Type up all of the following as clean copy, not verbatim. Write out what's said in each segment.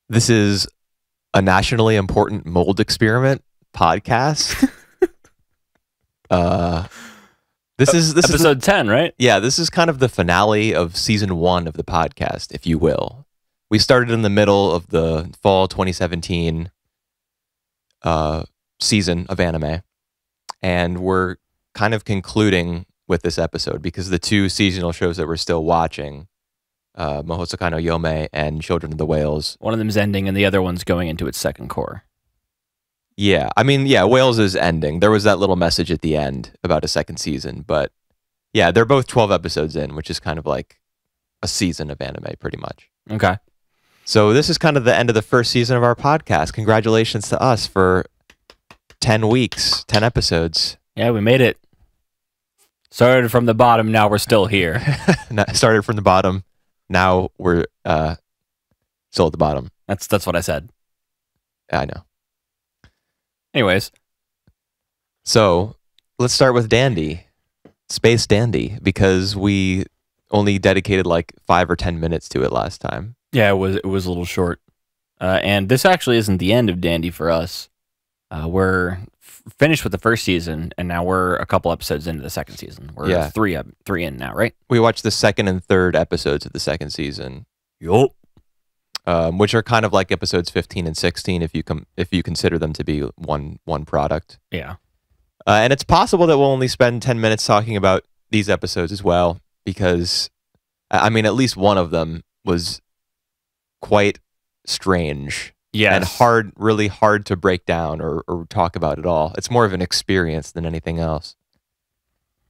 This is a nationally important mold experiment podcast. This episode 10, right? Yeah, this is kind of the finale of season 1 of the podcast, if you will. We started in the middle of the fall 2017 season of anime, and we're kind of concluding with this episode because the two seasonal shows that we're still watching, Mahoutsukai no Yome and Children of the Whales. One of them's ending and the other one's going into its second core. Yeah, I mean, yeah, Whales is ending. There was that little message at the end about a second season, but yeah, they're both 12 episodes in, which is kind of like a season of anime, pretty much. Okay. So this is kind of the end of the first season of our podcast. Congratulations to us for 10 weeks, 10 episodes. Yeah, we made it. Started from the bottom, now we're still here. Started from the bottom, now we're still at the bottom. That's what I said. Yeah, I know. Anyways. So let's start with Dandy. Space Dandy, because we only dedicated like 5 or 10 minutes to it last time. Yeah, it was a little short. And this actually isn't the end of Dandy for us. We're finished with the first season, and now we're a couple episodes into the second season. We're three in now, right? We watched the second and third episodes of the second season. Yup. Which are kind of like episodes 15 and 16 if you consider them to be one product. Yeah. And it's possible that we'll only spend 10 minutes talking about these episodes as well, because, I mean, at least one of them was quite strange. Yes. And really hard to break down or talk about at all. It's more of an experience than anything else.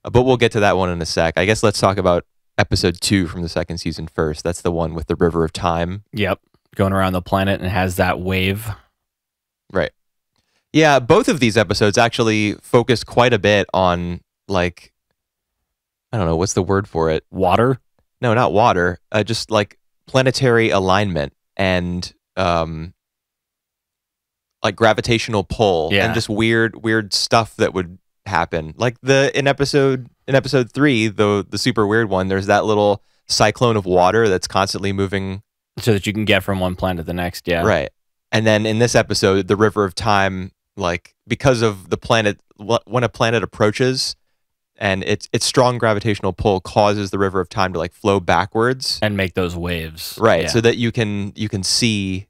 But we'll get to that one in a sec. I guess let's talk about episode 2 from the second season first. That's the one with the River of Time. Yep. Going around the planet and has that wave. Right. Yeah, both of these episodes actually focus quite a bit on, like, I don't know, what's the word for it? Water? No, not water. Just like planetary alignment and like gravitational pull and just weird stuff that would happen. Like in episode 3, the super weird one, there's that little cyclone of water that's constantly moving so that you can get from one planet to the next. Yeah. Right. And then in this episode, the River of Time, like because of the planet, when a planet approaches and its strong gravitational pull causes the River of Time to like flow backwards and make those waves. Right. Yeah. So that you can see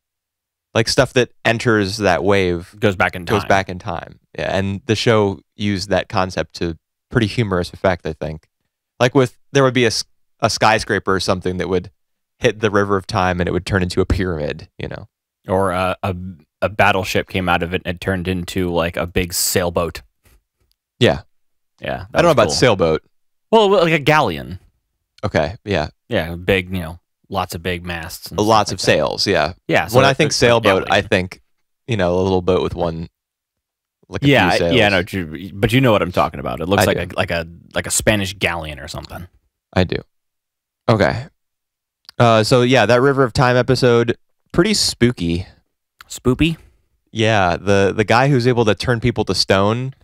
like stuff that enters that wave goes back in time. Yeah. And the show used that concept to pretty humorous effect, I think. Like there would be a skyscraper or something that would hit the River of Time and it would turn into a pyramid, you know. Or a battleship came out of it and it turned into like a big sailboat. Yeah. Yeah. I don't know about sailboat. Well, like a galleon. Okay. Yeah. Yeah. Big, lots of big masts. And lots of sails. Yeah. Yeah. So when I think sailboat, I think, a little boat with one, like a few sails. Yeah. No, but you know what I'm talking about. It looks like a Spanish galleon or something. I do. Okay. So yeah, that River of Time episode, pretty spooky. Spoopy? Yeah, the guy who's able to turn people to stone.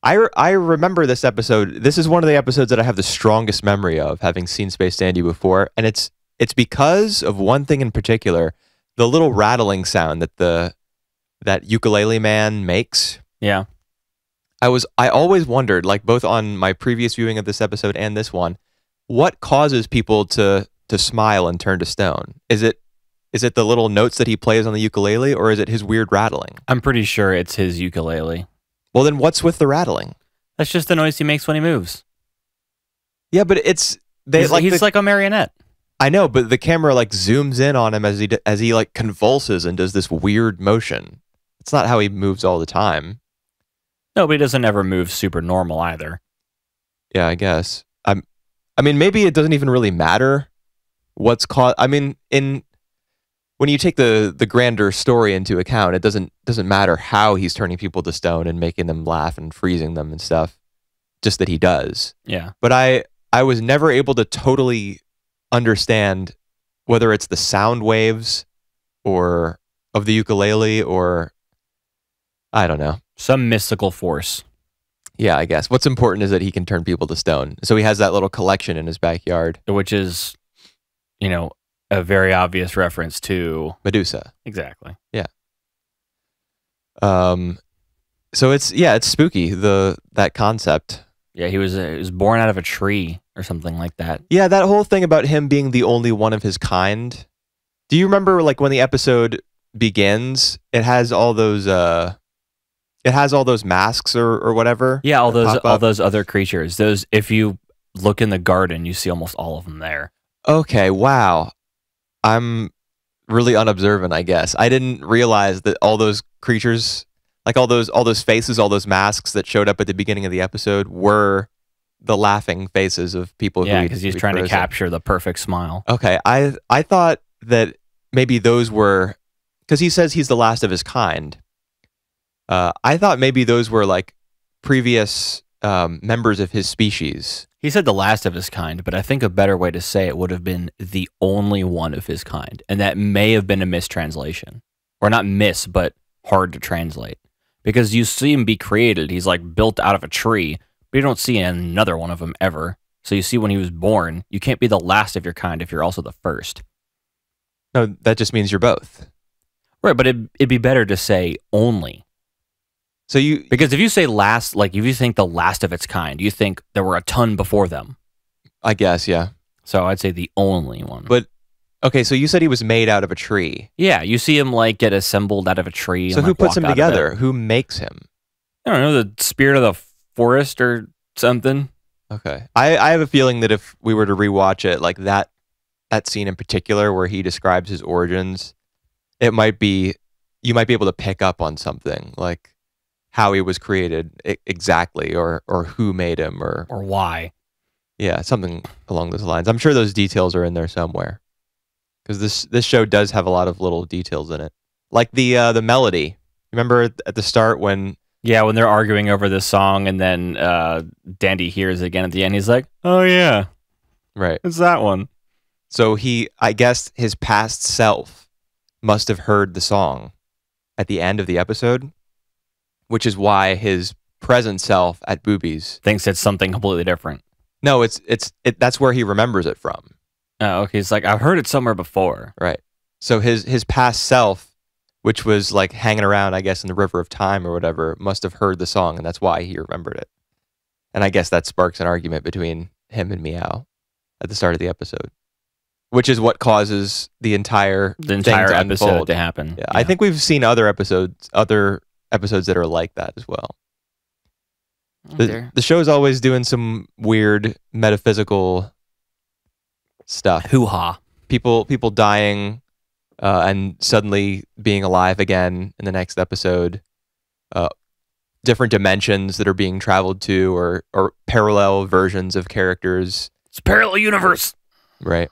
I remember this episode. This is one of the episodes that I have the strongest memory of, having seen Space Dandy before, and it's because of one thing in particular, the little rattling sound that ukulele man makes. Yeah. I always wondered, like both on my previous viewing of this episode and this one, what causes people to smile and turn to stone? Is it the little notes that he plays on the ukulele, or is it his weird rattling? I'm pretty sure it's his ukulele. Well, then what's with the rattling? That's just the noise he makes when he moves. Yeah, but he's like a marionette. I know, but the camera like zooms in on him as he like convulses and does this weird motion. It's not how he moves all the time. No, but he doesn't ever move super normal either. Yeah, I guess. I mean, maybe it doesn't even really matter what's caused. I mean, when you take the grander story into account, it doesn't matter how he's turning people to stone and making them laugh and freezing them and stuff. Just that he does. Yeah. But I was never able to totally understand whether it's the sound waves or of the ukulele or I don't know. Some mystical force. Yeah, I guess. What's important is that he can turn people to stone. So he has that little collection in his backyard. Which is, a very obvious reference to Medusa. Exactly. Yeah. So it's spooky, that concept. Yeah, he was born out of a tree or something like that. Yeah, that whole thing about him being the only one of his kind. Do you remember like when the episode begins, it has all those masks or whatever? Yeah, all those other creatures. Those, if you look in the garden, you see almost all of them there. Okay, wow. I'm really unobservant, I guess. I didn't realize that all those creatures, like all those faces, all those masks that showed up at the beginning of the episode were the laughing faces of people. Yeah, because he's trying to capture the perfect smile. Okay, I thought that maybe those were, because he says he's the last of his kind. I thought maybe those were like previous members of his species. He said the last of his kind, but I think a better way to say it would have been the only one of his kind. And that may have been a mistranslation. Or not miss, but hard to translate. Because you see him be created. He's like built out of a tree, but you don't see another one of them ever. So you see when he was born, you can't be the last of your kind if you're also the first. No, that just means you're both. Right, but it'd be better to say only. So because if you say last, like if you think the last of its kind, you think there were a ton before them. I guess, yeah. So I'd say the only one. But okay, so you said he was made out of a tree. Yeah, you see him like get assembled out of a tree. So and, who like, puts him walk out together? Who makes him? I don't know, the spirit of the forest or something. Okay, I have a feeling that if we were to rewatch it, like that scene in particular where he describes his origins, you might be able to pick up on something like how he was created exactly, or who made him, or why. Yeah, something along those lines. I'm sure those details are in there somewhere, because this show does have a lot of little details in it, like the melody. Remember at the start when they're arguing over this song, and then Dandy hears it again at the end. He's like, "Oh yeah, right, it's that one." So I guess his past self must have heard the song at the end of the episode, which is why his present self at Boobies thinks it's something completely different. No, that's where he remembers it from. Oh, okay. He's like, I've heard it somewhere before. Right. So his past self, which was like hanging around, I guess, in the River of Time or whatever, must have heard the song, and that's why he remembered it. And I guess that sparks an argument between him and Meow at the start of the episode, which is what causes the entire episode to happen. Yeah. I think we've seen other episodes that are like that as well. The show's always doing some weird metaphysical stuff. Hoo-ha. People dying and suddenly being alive again in the next episode. Different dimensions that are being traveled to, or parallel versions of characters. It's a parallel universe. Right.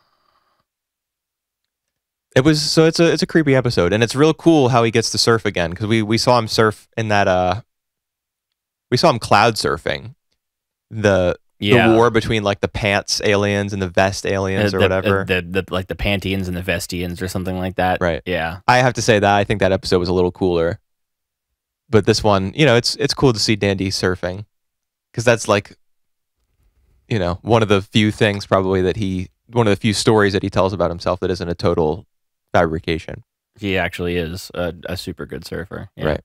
It's a creepy episode, and it's real cool how he gets to surf again, because we saw him surf in that we saw him cloud surfing. The war between like the pants aliens and the vest aliens or whatever. The like the Panteans and the Vestians or something like that. Right. Yeah. I have to say that I think that episode was a little cooler. But this one, it's cool to see Dandy surfing, because that's like, one of the few things probably one of the few stories that he tells about himself that isn't a total fabrication. He actually is a super good surfer. Yeah. Right.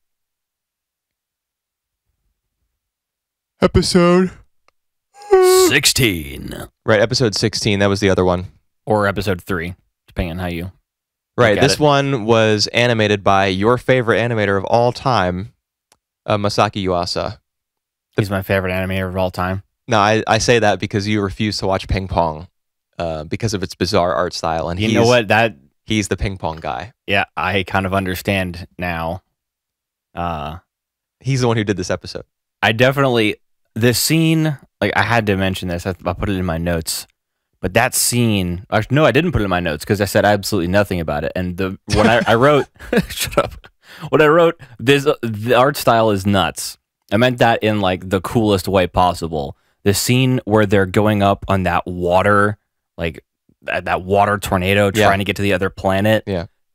Episode 16. Right, episode 16. That was the other one. Or episode 3, depending on how you... Right, this one was animated by your favorite animator of all time, Masaki Yuasa. He's my favorite animator of all time. No, I say that because you refuse to watch Ping Pong because of its bizarre art style. And you know what? He's the Ping Pong guy. Yeah, I kind of understand now. He's the one who did this episode. I definitely... This scene, like, I had to mention this. I put it in my notes. But that scene... Actually, no, I didn't put it in my notes because I said absolutely nothing about it. And when I wrote... Shut up. When I wrote, the art style is nuts. I meant that in, like, the coolest way possible. The scene where they're going up on that water, like, that water tornado trying to get to the other planet,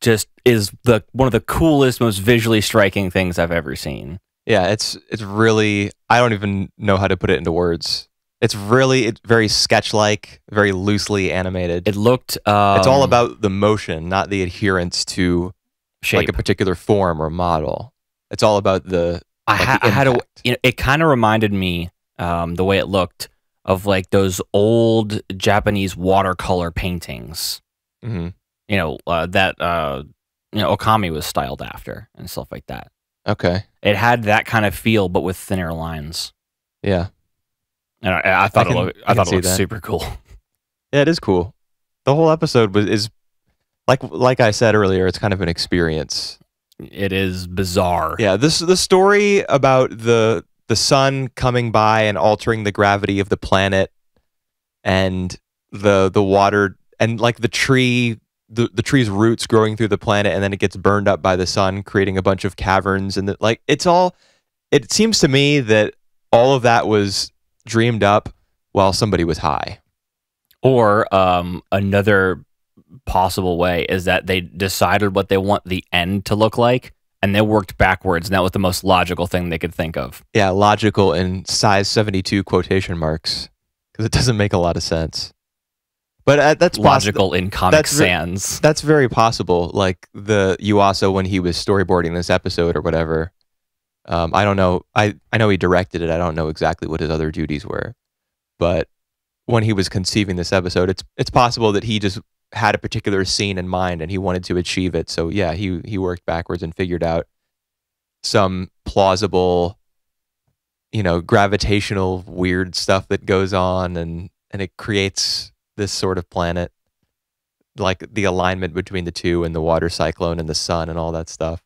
just is one of the coolest, most visually striking things I've ever seen. Yeah, it's really, I don't even know how to put it into words. It's very sketch-like, very loosely animated. It looked. It's all about the motion, not the adherence to shape. like a particular form or model. It's all about the. I had a. It kind of reminded me, the way it looked, of like those old Japanese watercolor paintings. Mm-hmm. That Okami was styled after and stuff like that. Okay. It had that kind of feel, but with thinner lines. Yeah. And I thought it looked super cool. Yeah, it is cool. The whole episode is like I said earlier, it's kind of an experience. It is bizarre. Yeah, the story about the sun coming by and altering the gravity of the planet, and the water, and like the tree's roots growing through the planet, and then it gets burned up by the sun, creating a bunch of caverns, and it seems to me that all of that was dreamed up while somebody was high. Or another possible way is that they decided what they want the end to look like, and they worked backwards, and that was the most logical thing they could think of. Yeah, logical in size 72 quotation marks, because it doesn't make a lot of sense. But that's logical in Comic Sans. That's very possible. Like the Yuasa, when he was storyboarding this episode or whatever. I don't know. I know he directed it. I don't know exactly what his other duties were. But when he was conceiving this episode, it's possible that he just had a particular scene in mind and he wanted to achieve it. So yeah, he worked backwards and figured out some plausible, gravitational weird stuff that goes on, and it creates this sort of planet, like the alignment between the two and the water cyclone and the sun and all that stuff.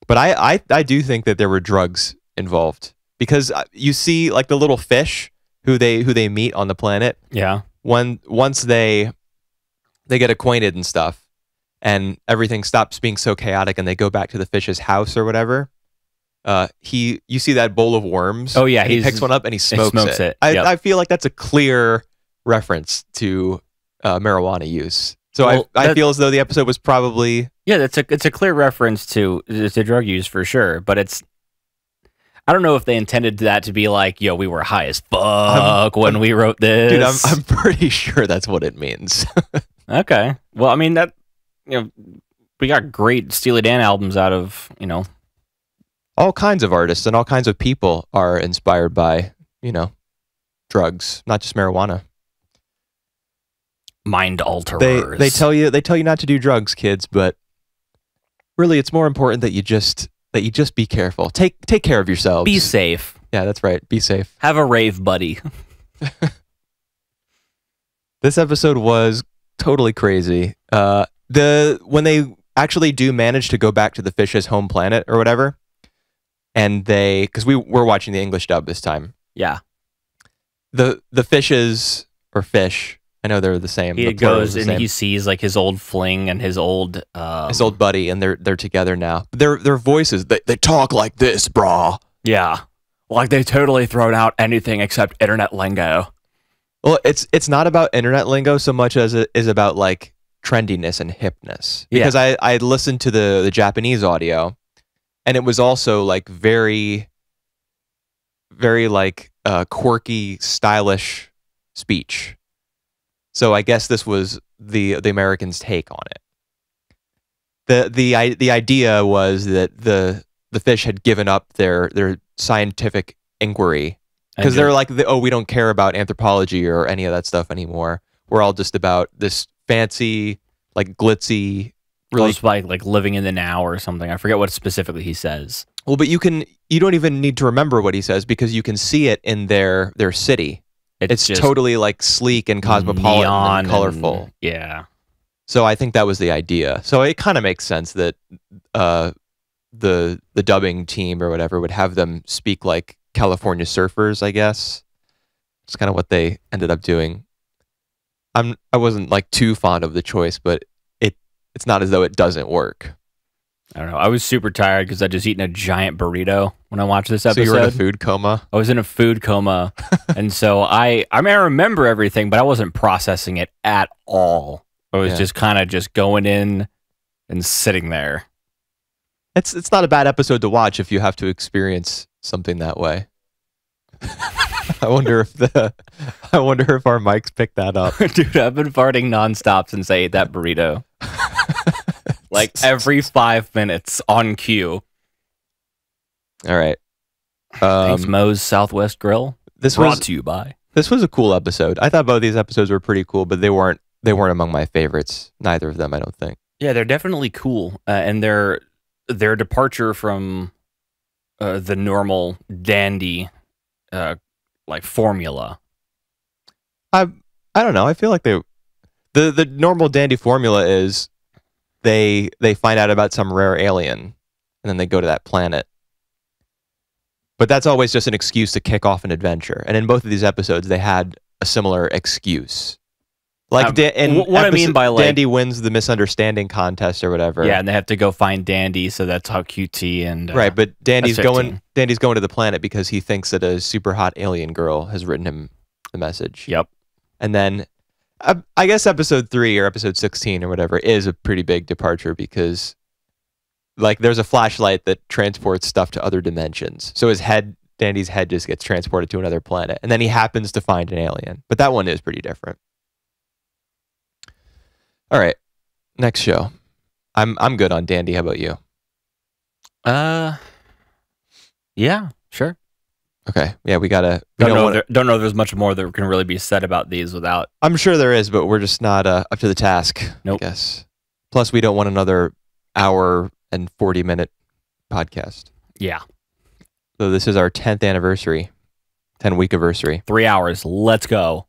But I do think that there were drugs involved, because you see like the little fish who they meet on the planet. Yeah. Once they get acquainted and stuff, and everything stops being so chaotic, and they go back to the fish's house or whatever. You see that bowl of worms. Oh yeah, he picks one up and he smokes it. Yep. I feel like that's a clear reference to marijuana use. So I feel as though the episode was probably it's a clear reference to drug use for sure, but I don't know if they intended that to be like, we were high as fuck when we wrote this. Dude, I'm pretty sure that's what it means. Okay. Well, I mean that we got great Steely Dan albums out of, all kinds of artists and all kinds of people are inspired by, drugs, not just marijuana. Mind alterers. They tell you not to do drugs, kids, but really it's more important that you just be careful. Take care of yourselves. Be safe. Yeah, that's right. Be safe. Have a rave, buddy. This episode was totally crazy. When they actually do manage to go back to the fish's home planet or whatever, and because we were watching the English dub this time. Yeah. The fishes or fish, I know they're the same. He goes and he sees like his old fling and his old buddy, and they're together now. Their voices, they talk like this, brah. Yeah, like they totally thrown out anything except internet lingo. Well, it's not about internet lingo so much as it is about like trendiness and hipness. Because I listened to the Japanese audio, and it was also like very, very like quirky, stylish speech. So I guess this was the Americans' take on it. The idea was that the fish had given up their scientific inquiry, because they're like, we don't care about anthropology or any of that stuff anymore. We're all just about this fancy, like glitzy, really like living in the now or something. I forget what specifically he says. Well, but you don't even need to remember what he says, because you can see it in their city. It's just totally like sleek and cosmopolitan and colorful. Yeah. So I think that was the idea. So it kind of makes sense that the dubbing team or whatever would have them speak like California surfers, I guess. It's kind of what they ended up doing. I wasn't like too fond of the choice, but it's not as though it doesn't work. I don't know. I was super tired because I just eaten a giant burrito when I watched this episode. So you were in a food coma? I was in a food coma. And so I remember everything, but I wasn't processing it at all. I was just kind of just going in and sitting there. It's not a bad episode to watch if you have to experience something that way. I wonder if our mics picked that up. Dude, I've been farting nonstop since I ate that burrito. Like every 5 minutes on cue. All right. Thanks, Moe's Southwest Grill. Brought to you by. This was a cool episode. I thought both these episodes were pretty cool, but they weren't among my favorites. Neither of them, I don't think. Yeah, they're definitely cool, and their departure from the normal dandy like formula. I don't know. I feel like the normal dandy formula is they find out about some rare alien and then they go to that planet. But that's always just an excuse to kick off an adventure. And in both of these episodes, they had a similar excuse. Like I mean by like Dandy wins the misunderstanding contest or whatever. Yeah, and they have to go find Dandy, so that's how QT and right. But Dandy's going to the planet because he thinks that a super hot alien girl has written him the message. Yep. And then I guess episode 3 or episode 16 or whatever is a pretty big departure because like there's a flashlight that transports stuff to other dimensions. So Dandy's head just gets transported to another planet, and then he happens to find an alien. But that one is pretty different. All right, next show. I'm good on Dandy. How about you? Yeah, sure. Okay, yeah, we gotta. Don't know. There's much more that can really be said about these without. I'm sure there is, but we're just not up to the task. Nope. I guess. Plus, we don't want another hour and 40-minute podcast. Yeah. So this is our 10th anniversary, 10-week anniversary. 3 hours. Let's go.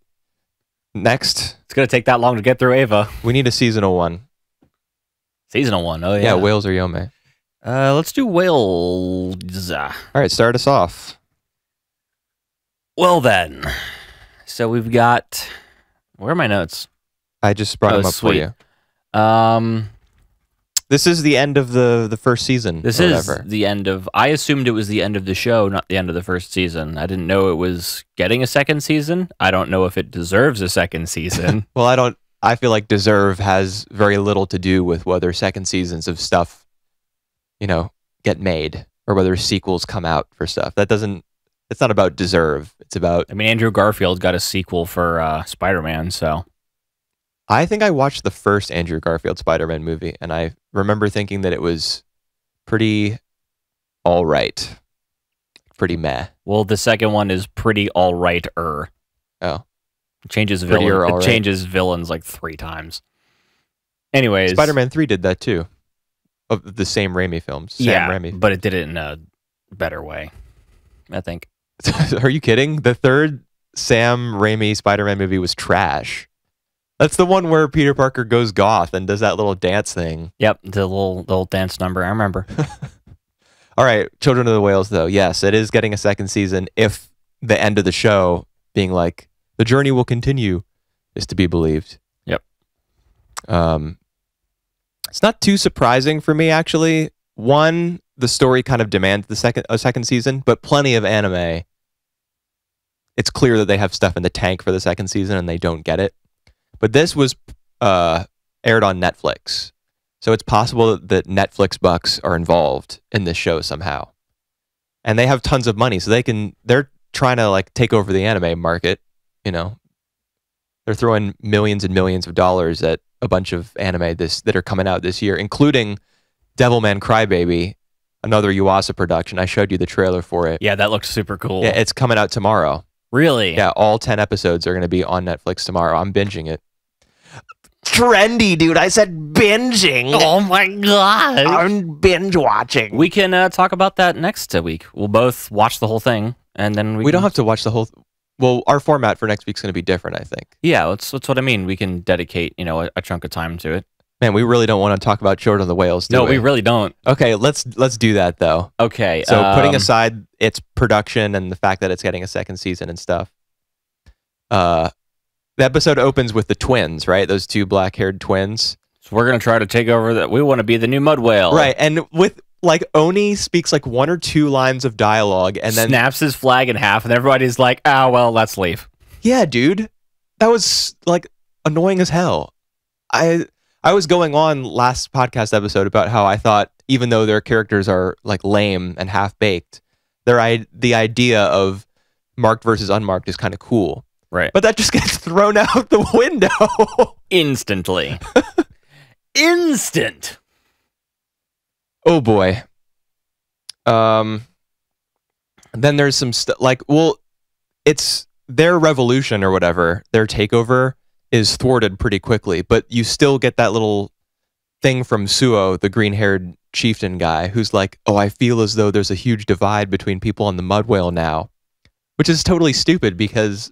Next. It's going to take that long to get through Ava. We need a seasonal one. Seasonal one, oh yeah. Yeah, Whales or Yome. Let's do Whales. All right, start us off. Well then. So we've got... Where are my notes? I just brought them up sweet. for you. This is the end of the first season. This is the end of... I assumed it was the end of the show, not the end of the first season. I didn't know it was getting a second season. I don't know if it deserves a second season. Well, I feel like deserve has very little to do with whether second seasons of stuff, get made or whether sequels come out for stuff. It's not about deserve. It's about... I mean, Andrew Garfield got a sequel for Spider-Man, so... I think I watched the first Andrew Garfield Spider-Man movie, and I remember thinking that it was pretty all right. Pretty meh. Well, the second one is pretty all right-er. Oh. It changes villains like 3 times. Anyways. Spider-Man 3 did that too. Of the same Raimi films. Sam Raimi. But it did it in a better way, I think. Are you kidding? The third Sam Raimi Spider-Man movie was trash. That's the one where Peter Parker goes goth and does that little dance thing. Yep, the little dance number. I remember. All right, Children of the Whales, though. Yes, it is getting a second season if the end of the show being like, the journey will continue, is to be believed. Yep. It's not too surprising for me, actually. One, the story kind of demands a second season, but plenty of anime. It's clear that they have stuff in the tank for the second season and they don't get it. But this was aired on Netflix. So it's possible that Netflix bucks are involved in this show somehow. And they have tons of money, so they're trying to like take over the anime market, They're throwing millions and millions of dollars at a bunch of anime that are coming out this year, including Devilman Crybaby, another Yuasa production. I showed you the trailer for it. Yeah, that looks super cool. Yeah, it's coming out tomorrow. Really? Yeah, all 10 episodes are going to be on Netflix tomorrow. I'm binging it. Trendy, dude. I said binging. Oh my god. I'm binge watching. We can talk about that next week. We'll both watch the whole thing, and then we don't have to watch the whole... Well, our format for next week's going to be different, I think. Yeah, that's what I mean. We can dedicate, a chunk of time to it. Man, we really don't want to talk about Children of the Whales, do we? No, we really don't. Okay, let's do that, though. Okay. So putting aside its production and the fact that it's getting a second season and stuff, the episode opens with the twins, right? Those 2 black-haired twins. So we're going to try to take over that. We want to be the new mud whale. Right, and with... Like, Oni speaks like 1 or 2 lines of dialogue and then... snaps his flag in half and everybody's like, well, let's leave. Yeah, dude. That was, like, annoying as hell. I was going on last podcast episode about how I thought, even though their characters are, like, lame and half-baked, the idea of marked versus unmarked is kind of cool. Right. But that just gets thrown out the window. Instantly. Instant. Oh boy. Then there's some stuff like, well, it's their revolution or whatever, their takeover is thwarted pretty quickly, but you still get that little thing from Suo, the green-haired chieftain guy, who's like, oh, I feel as though there's a huge divide between people on the Mud Whale now, which is totally stupid because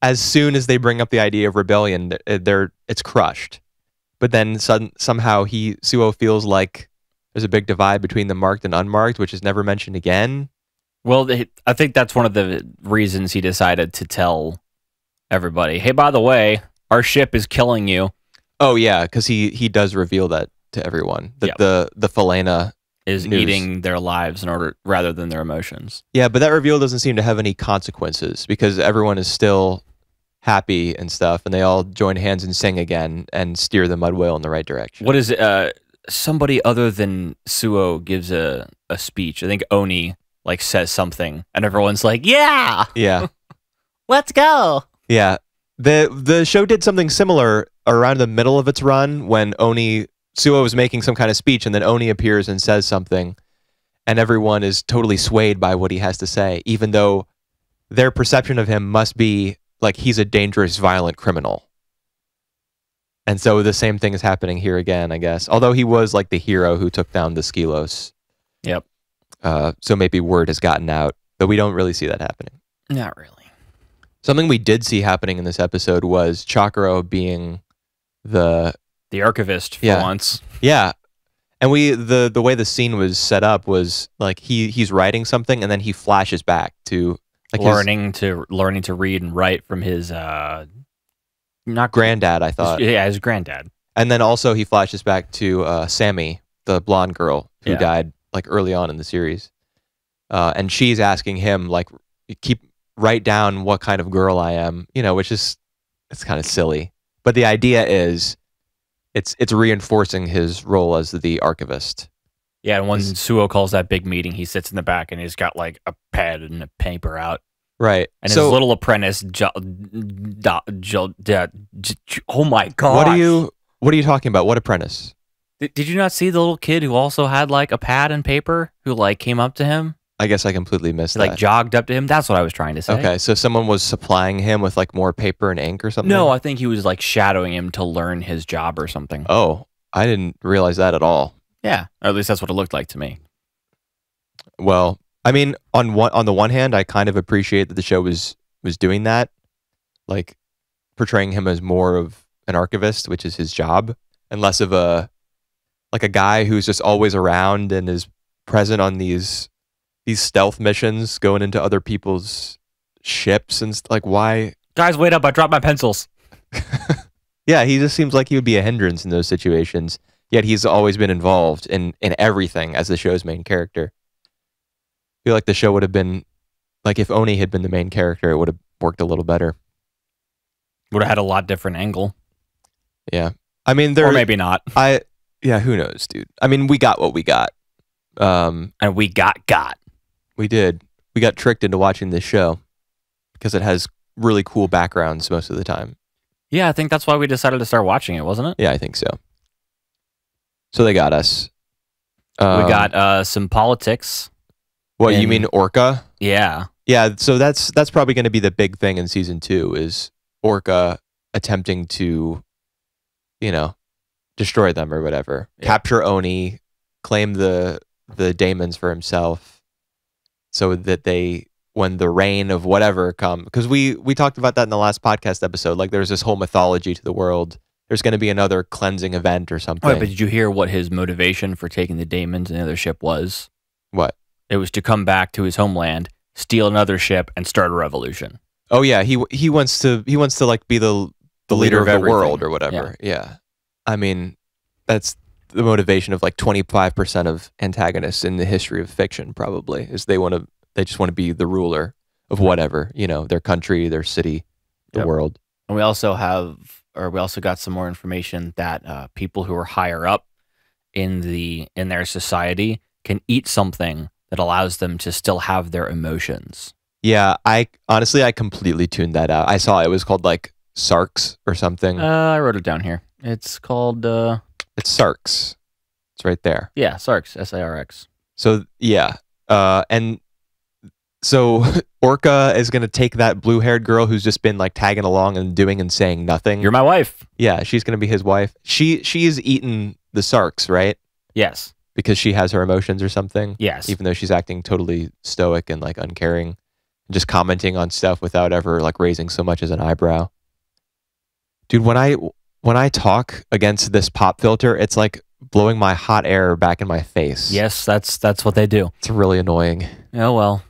as soon as they bring up the idea of rebellion, it's crushed. But then somehow Suo feels like there's a big divide between the marked and unmarked, which is never mentioned again. Well, I think that's one of the reasons he decided to tell everybody, hey, by the way, our ship is killing you. Oh, yeah, because he does reveal that to everyone, that the Falena is eating their lives rather than their emotions. Yeah, but that reveal doesn't seem to have any consequences because everyone is still happy and stuff, and they all join hands and sing again and steer the Mud Whale in the right direction. What is it? Somebody other than Suo gives a speech. I think Oni like says something, and everyone's like, "Yeah, let's go." Yeah, the show did something similar around the middle of its run when Suo was making some kind of speech, and then Oni appears and says something, and everyone is totally swayed by what he has to say, even though their perception of him must be like he's a dangerous, violent criminal. And so the same thing is happening here again, I guess. Although he was like the hero who took down the Skelos. Yep. So maybe word has gotten out, but we don't really see that happening. Not really. Something we did see happening in this episode was Chakro being the archivist for once. Yeah. And the way the scene was set up was like he's writing something and then he flashes back to like learning to read and write from his not granddad, I thought. His granddad. And then also he flashes back to Sammy, the blonde girl who died like early on in the series. And she's asking him like write down what kind of girl I am, which is it's kind of silly. But the idea is it's reinforcing his role as the archivist. Yeah, and when Suo calls that big meeting, he sits in the back and he's got like a pad and a paper out. Right. And his little apprentice, oh my god! What are you talking about? What apprentice? Did you not see the little kid who also had like a pad and paper who like came up to him? I guess I completely missed that. Like jogged up to him. That's what I was trying to say. Okay, so someone was supplying him with like more paper and ink or something? No, I think he was like shadowing him to learn his job or something. Oh, I didn't realize that at all. Yeah, or at least that's what it looked like to me. Well, I mean, on the one hand, I kind of appreciate that the show was doing that, like portraying him as more of an archivist, which is his job, and less of a guy who's just always around and is present on these stealth missions, going into other people's ships and like why? Guys, wait up! I dropped my pencils. Yeah, he just seems like he would be a hindrance in those situations. Yet he's always been involved in everything as the show's main character. I feel like the show would have been, like if Oni had been the main character, it would have worked a little better. Would have had a lot different angle. Yeah. I mean, or maybe not. Who knows, dude? I mean, we got what we got. And we got. We did. We got tricked into watching this show because it has really cool backgrounds most of the time. Yeah, I think that's why we decided to start watching it, wasn't it? Yeah, I think so. So they got us. We got some politics. What, you mean Orca? Yeah. Yeah, so that's probably going to be the big thing in season 2 is Orca attempting to, destroy them or whatever. Yeah. Capture Oni, claim the daemons for himself so that when the reign of whatever come, because we talked about that in the last podcast episode, like there's this whole mythology to the world. There's going to be another cleansing event or something. Right, but did you hear what his motivation for taking the daemons and the other ship was? What? It was to come back to his homeland, steal another ship, and start a revolution. Oh yeah, he wants to like be the leader of the world or whatever. Yeah. I mean, that's the motivation of like 25% of antagonists in the history of fiction probably is they just want to be the ruler of whatever, their country, their city, the world. And we also got some more information that people who are higher up in their society can eat something that allows them to still have their emotions. Yeah, I honestly I completely tuned that out. I saw it was called like Sarks or something. I wrote it down here. It's called It's Sarks. It's right there. yeah, Sarks, SARX. So yeah, and so Orca is gonna take that blue-haired girl who's just been like tagging along and doing and saying nothing. You're my wife. Yeah, she's gonna be his wife. She's eaten the Sarks, right? Yes. Because she has her emotions or something. Yes. Even though she's acting totally stoic and like uncaring, just commenting on stuff without ever like raising so much as an eyebrow. Dude, when I talk against this pop filter, it's like blowing my hot air back in my face. Yes, that's what they do. It's really annoying. Oh well.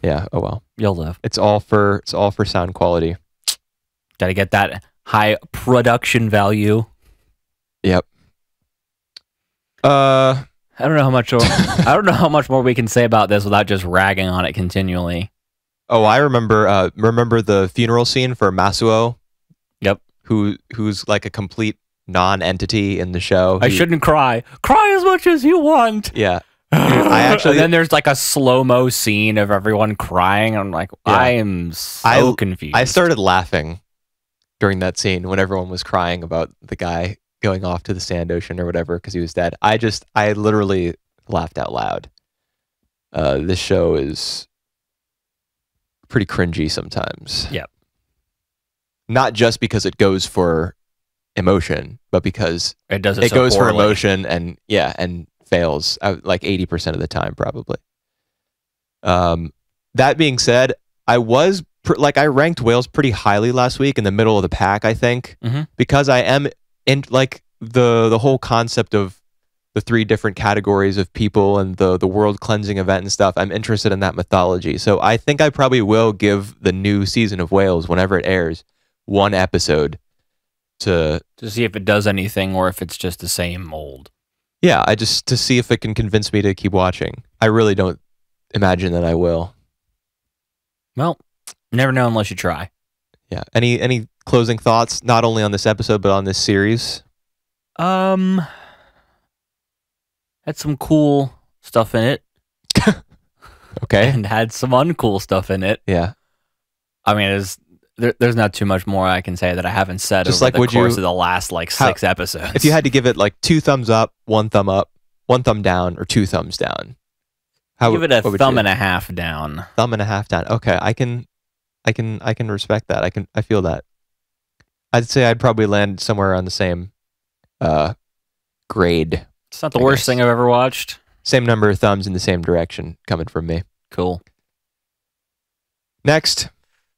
Yeah, oh well. You'll live. It's all for sound quality. Got to get that high production value. Yep. I don't know how much I don't know how much more we can say about this without just ragging on it continually. Oh, I remember the funeral scene for Masuo. Yep. Who's like a complete non-entity in the show. I shouldn't cry. Cry as much as you want. Yeah. I actually and then there's like a slow-mo scene of everyone crying. I'm like, yeah. I am so confused. I started laughing during that scene when everyone was crying about the guy going off to the sand ocean or whatever because he was dead. I literally laughed out loud. This show is pretty cringy sometimes. Yep. Not just because it goes for emotion, but because it does it goes for emotion and fails like 80% of the time probably. That being said, I was I ranked Whales pretty highly last week in the middle of the pack, I think, because I am in like the whole concept of the 3 different categories of people and the world cleansing event and stuff. I'm interested in that mythology. So I think I probably will give the new season of Whales, whenever it airs, 1 episode to see if it does anything or if it's just the same mold. Yeah, to see if it can convince me to keep watching. I really don't imagine that I will. Well, never know unless you try. Yeah. Any closing thoughts, not only on this episode but on this series? Had some cool stuff in it. Okay. And had some uncool stuff in it. Yeah. I mean, there's not too much more I can say that I haven't said just over like, the course of the last like 6 episodes. If you had to give it like 2 thumbs up, 1 thumb up, 1 thumb down, or 2 thumbs down, give it a thumb and a half down. Thumb and a half down. Okay, I can respect that. I feel that. I'd say I'd probably land somewhere on the same grade. It's not the worst thing I've ever watched. Same number of thumbs in the same direction coming from me. Cool. Next.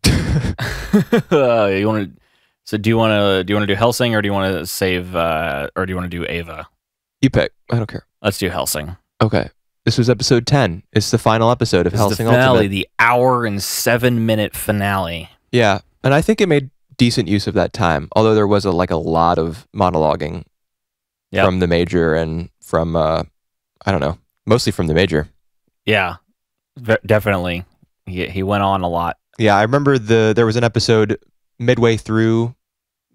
You want to? So do you want to do Hellsing or do you want to save or do you want to do Ava? You pick. I don't care. Let's do Hellsing. Okay. This was episode 10. It's the final episode of Hellsing finale, Ultimate. The hour and 7-minute finale. Yeah, and I think it made decent use of that time. Although there was a lot of monologuing from the Major and from I don't know, mostly from the Major. Yeah, definitely. He went on a lot. Yeah, I remember there was an episode midway through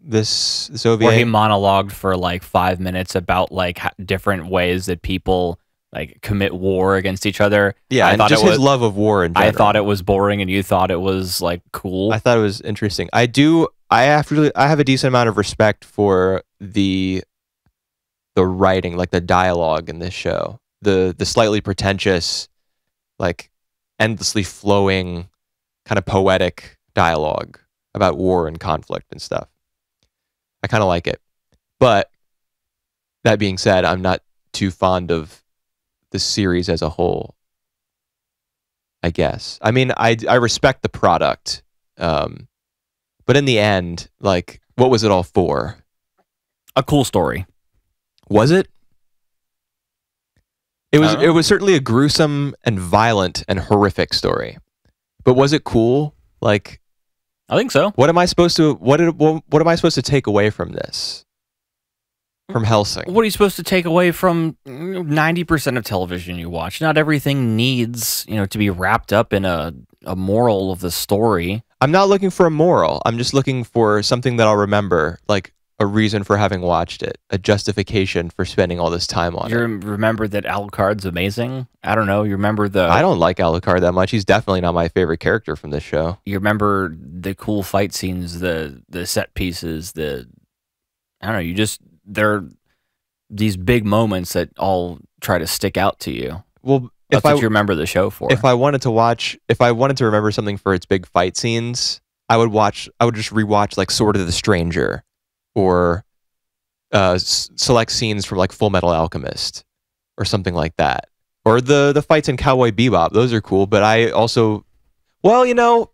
this OVA where he monologued for like 5 minutes about like different ways that people like commit war against each other. Yeah, and just his love of war in general. I thought it was boring, and you thought it was like cool. I thought it was interesting. I have a decent amount of respect for the writing, like the dialogue in this show, the slightly pretentious, like endlessly flowing, kind of poetic dialogue about war and conflict and stuff. I kind of like it. But that being said, I'm not too fond of the series as a whole, I guess. I mean, I respect the product. But in the end, like, what was it all for? A cool story. Was it? It was certainly a gruesome and violent and horrific story. But was it cool? Like, I think so. What am I supposed to take away from this? From Hellsing? What are you supposed to take away from 90% of television you watch? Not everything needs, to be wrapped up in a moral of the story. I'm not looking for a moral. I'm just looking for something that I'll remember. Like, a reason for having watched it, a justification for spending all this time on You it. remember that Alucard's amazing? I don't know. You remember I don't like Alucard that much. He's definitely not my favorite character from this show. You remember the cool fight scenes, the set pieces, I don't know. They're these big moments that all try to stick out to you. Well, That's what you remember the show for. If I wanted to remember something for its big fight scenes, I would just rewatch like Sword of the Stranger, or select scenes from like Full Metal Alchemist, or something like that, or the fights in Cowboy Bebop. Those are cool, but I also, well,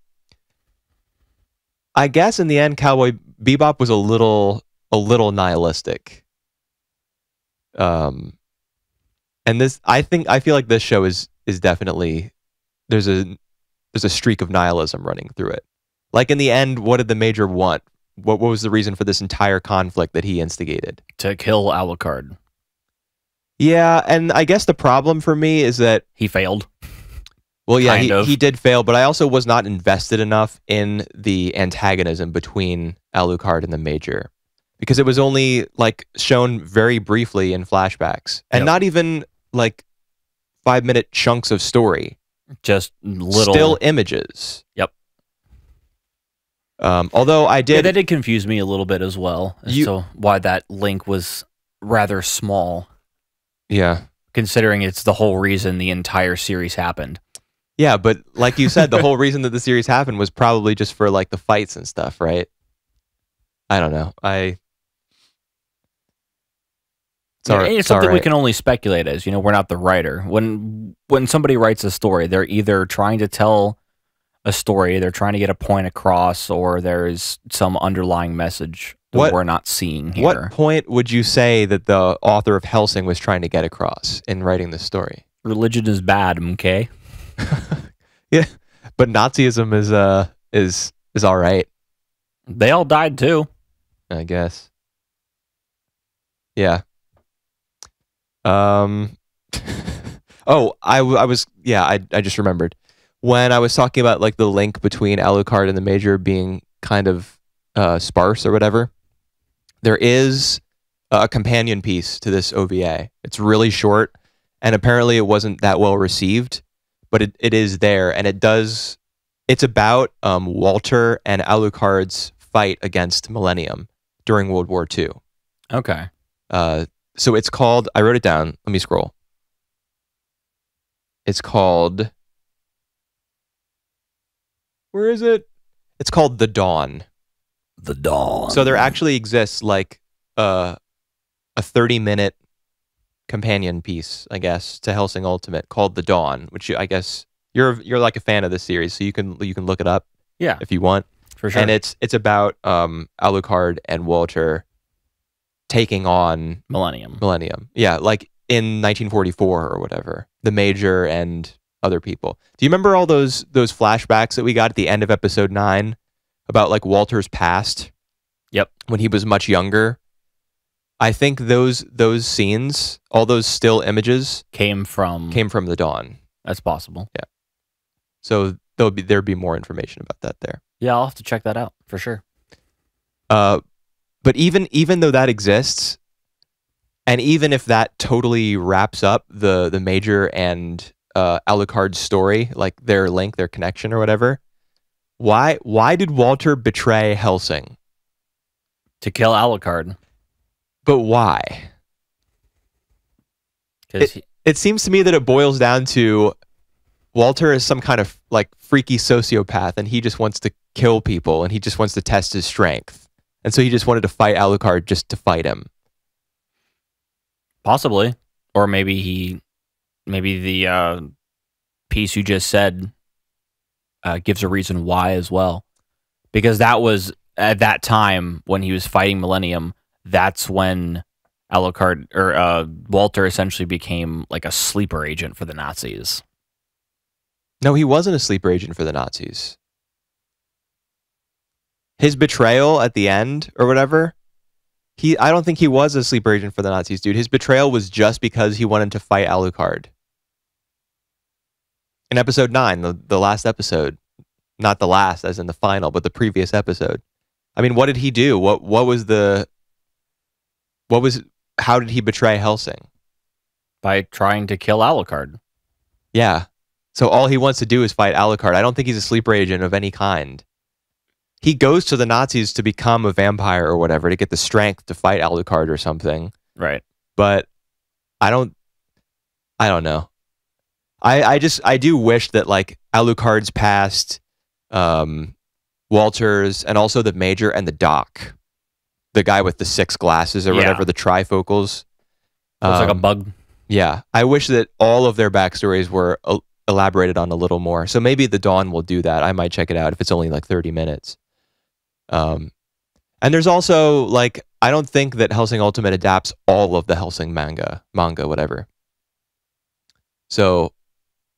I guess in the end, Cowboy Bebop was a little nihilistic. And I feel like this show is definitely, there's a streak of nihilism running through it. Like in the end, what did the Major want? What was the reason for this entire conflict that he instigated? To kill Alucard. Yeah, and I guess the problem for me is that he failed. Well, yeah, he did fail, but I also was not invested enough in the antagonism between Alucard and the Major, because it was only like shown very briefly in flashbacks, and not even like 5-minute chunks of story. Just little still images. Yep. Although I did, that did confuse me a little bit as well as to why that link was rather small. Yeah, considering it's the whole reason the entire series happened. Yeah, but like you said, the whole reason that the series happened was probably just for like the fights and stuff, right? I don't know. It's something we can only speculate as, we're not the writer. When somebody writes a story, they're either trying to tell a story, they're trying to get a point across, or there's some underlying message that we're not seeing here. What point would you say that the author of Hellsing was trying to get across in writing this story? Religion is bad, okay? Yeah, but Nazism is all right. They all died too, I guess. Yeah. Oh, I just remembered when I was talking about like the link between Alucard and the Major being kind of sparse or whatever. There is a companion piece to this OVA. It's really short, and apparently it wasn't that well received, but it is there, and it's about Walter and Alucard's fight against Millennium during World War II. Okay. So it's called, I wrote it down. Let me scroll. It's called, where is it? It's called The Dawn. The Dawn. So there actually exists like a 30-minute companion piece, I guess, to Hellsing Ultimate called The Dawn, which I guess you're like a fan of this series, so you can look it up. Yeah, if you want. For sure. And it's about Alucard and Walter taking on Millennium. Yeah, like in 1944 or whatever. The Major and other people. Do you remember all those flashbacks that we got at the end of episode 9 about like Walter's past? Yep. When he was much younger. I think those scenes, all those still images came from The Dawn. That's possible. Yeah. So there'd be more information about that there. Yeah, I'll have to check that out for sure. But even though that exists, and even if that totally wraps up the Major and Alucard's story, like their link, their connection or whatever, why did Walter betray Hellsing? To kill Alucard. But why? It seems to me that it boils down to Walter is some kind of like freaky sociopath, and he just wants to kill people, and he just wants to test his strength. And so he just wanted to fight Alucard just to fight him. Possibly. Or maybe the piece you just said gives a reason why as well. Because that was, at that time, when he was fighting Millennium, that's when Alucard, or Walter essentially became like a sleeper agent for the Nazis. No, he wasn't a sleeper agent for the Nazis. His betrayal at the end or whatever, I don't think he was a sleeper agent for the Nazis, dude. His betrayal was just because he wanted to fight Alucard. In episode 9, the last episode, not the last as in the final, but the previous episode. I mean, what did he do? What was the how did he betray Hellsing? By trying to kill Alucard. Yeah. So all he wants to do is fight Alucard. I don't think he's a sleeper agent of any kind. He goes to the Nazis to become a vampire or whatever, to get the strength to fight Alucard or something. Right. But I don't know. I do wish that like Alucard's past, Walter's, and also the Major and the Doc, the guy with the 6 glasses or whatever, the trifocals. Looks like a bug. Yeah. I wish that all of their backstories were elaborated on a little more. So maybe the Dawn will do that. I might check it out if it's only like 30 minutes. And there's also like, I don't think that Hellsing Ultimate adapts all of the Hellsing manga, whatever. So,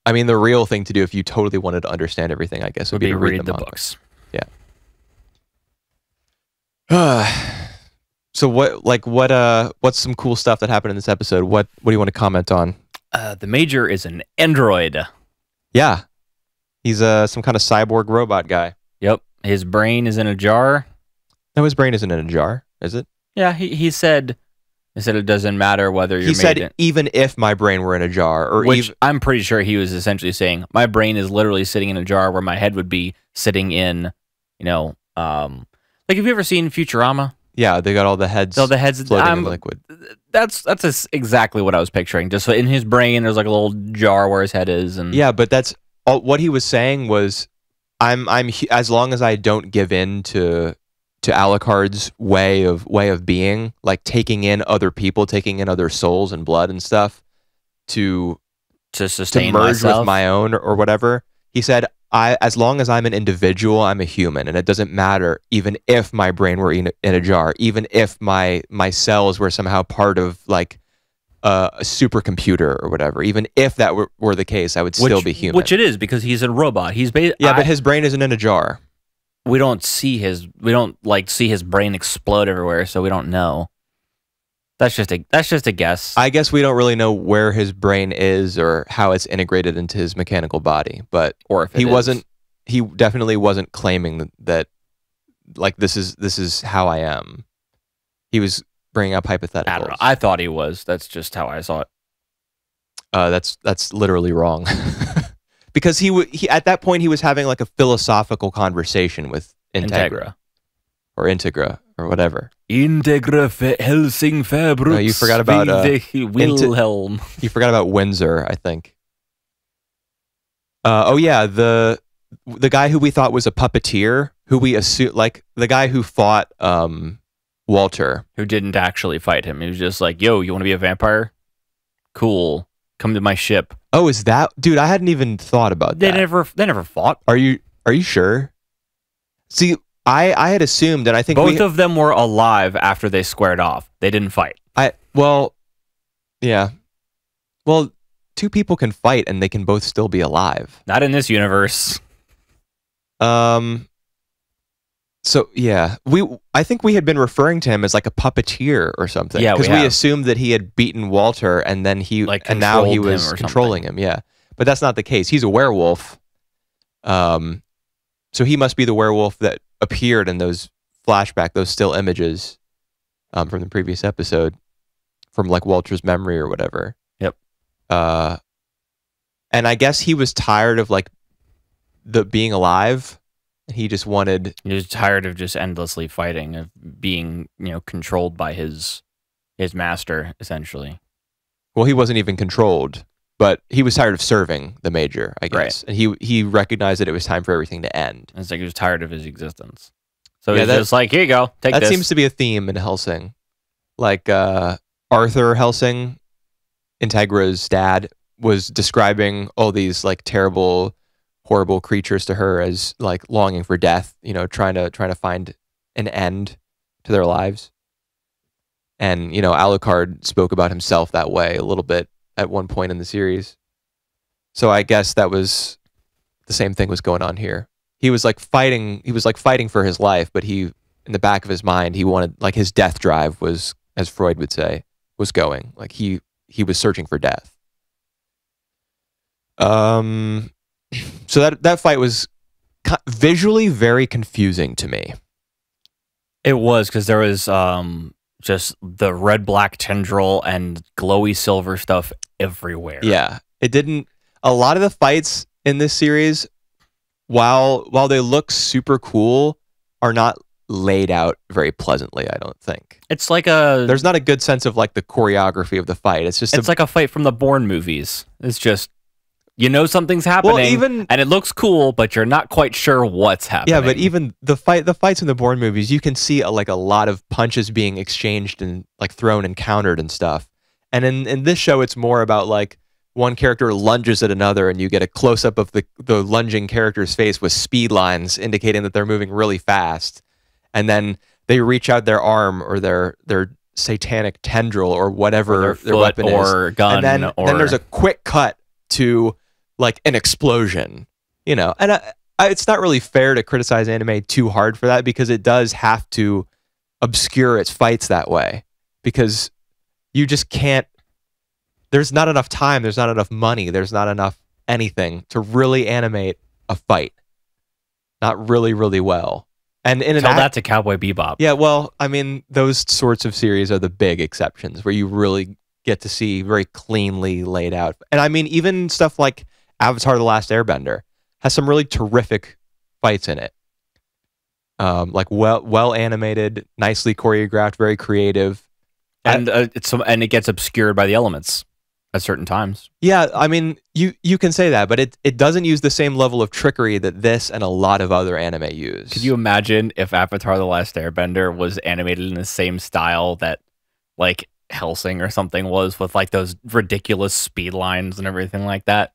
I mean, the real thing to do if you totally wanted to understand everything, I guess, would be to read the books. Yeah. So what's some cool stuff that happened in this episode? What do you want to comment on? The Major is an android. Yeah. He's some kind of cyborg robot guy. Yep. His brain is in a jar. No, his brain isn't in a jar, is it? Yeah, he said it doesn't matter whether you're He said even if my brain were in a jar, or which I'm pretty sure he was essentially saying my brain is literally sitting in a jar where my head would be sitting in, like have you ever seen Futurama? Yeah, they got all the heads. So the heads floating in liquid. That's exactly what I was picturing. Just in his brain, there's like a little jar where his head is, and yeah, but that's what he was saying was, I'm as long as I don't give in to Alucard's way of being, like taking in other people, taking in other souls and blood and stuff, to sustain merge myself with my own or whatever. He said, as long as I'm an individual, I'm a human, and it doesn't matter even if my brain were in a jar, even if my cells were somehow part of like a supercomputer or whatever. Even if that were the case, I would still be human. Which it is, because he's a robot. But his brain isn't in a jar. We don't see his brain explode everywhere, so we don't know. That's just a guess. I guess we don't really know where his brain is or how it's integrated into his mechanical body, but or if he definitely wasn't claiming that like this is how I am. He was bringing up hypotheticals. I don't know. I thought he was. That's just how I saw it. That's literally wrong. Because he at that point he was having like a philosophical conversation with Integra or whatever. Integra Hellsing Fabrux. No, you forgot about Wilhelm. You forgot about Windsor, I think. Oh yeah, the guy who we thought was a puppeteer, who we assume like the guy who fought Walter, who didn't actually fight him. He was just like, "Yo, you want to be a vampire? Cool, come to my ship." Oh, is that dude? I hadn't even thought about that. They never fought. Are you sure? See, I had assumed, and I think both of them were alive after they squared off. They didn't fight. Yeah. Well, 2 people can fight and they can both still be alive. Not in this universe. So yeah, I think we had been referring to him as like a puppeteer or something. Yeah, because we assumed that he had beaten Walter and then now he was controlling him. Yeah, but that's not the case. He's a werewolf. So he must be the werewolf that appeared in those those still images, from the previous episode, from like Walter's memory or whatever. Yep. And I guess he was tired of like the being alive. He was tired of just endlessly fighting, of being, controlled by his master, essentially. Well, he wasn't even controlled, but he was tired of serving the Major, I guess. Right. And he recognized that it was time for everything to end. It's like he was tired of his existence. So he's just like, here you go, take this. That seems to be a theme in Hellsing. Like Arthur Hellsing, Integra's dad, was describing all these like terrible, horrible creatures to her as like longing for death, trying to find an end to their lives. And Alucard spoke about himself that way a little bit at one point in the series. So I guess that was the same thing was going on here. He was like fighting for his life, but in the back of his mind, he wanted, like, his death drive was, as Freud would say, was going. Like he was searching for death. So that fight was visually very confusing to me. It was, because there was just the red-black tendril and glowy silver stuff everywhere. Yeah, it didn't. A lot of the fights in this series, while they look super cool, are not laid out very pleasantly. I don't think it's like there's not a good sense of like the choreography of the fight. It's like a fight from the Bourne movies. It's just something's happening, and it looks cool, but you're not quite sure what's happening. Yeah, but even the fights in the Bourne movies, you can see a lot of punches being exchanged and like thrown and countered and stuff. And in this show, it's more about like one character lunges at another, and you get a close up of the lunging character's face with speed lines indicating that they're moving really fast, and then they reach out their arm or their satanic tendril or whatever their weapon or is, gun, and then there's a quick cut to like an explosion, and it's not really fair to criticize anime too hard for that, because it does have to obscure its fights that way, because you just can't. There's not enough time. There's not enough money. There's not enough anything to really animate a fight. Not really, really well. And tell that to Cowboy Bebop. Yeah, well, I mean, those sorts of series are the big exceptions where you really get to see very cleanly laid out. And I mean, even stuff like Avatar: The Last Airbender has some really terrific fights in it. Like well animated, nicely choreographed, very creative, and it gets obscured by the elements at certain times. Yeah, I mean, you can say that, but it doesn't use the same level of trickery that this and a lot of other anime use. Could you imagine if Avatar: The Last Airbender was animated in the same style that like Hellsing or something was, with like those ridiculous speed lines and everything like that?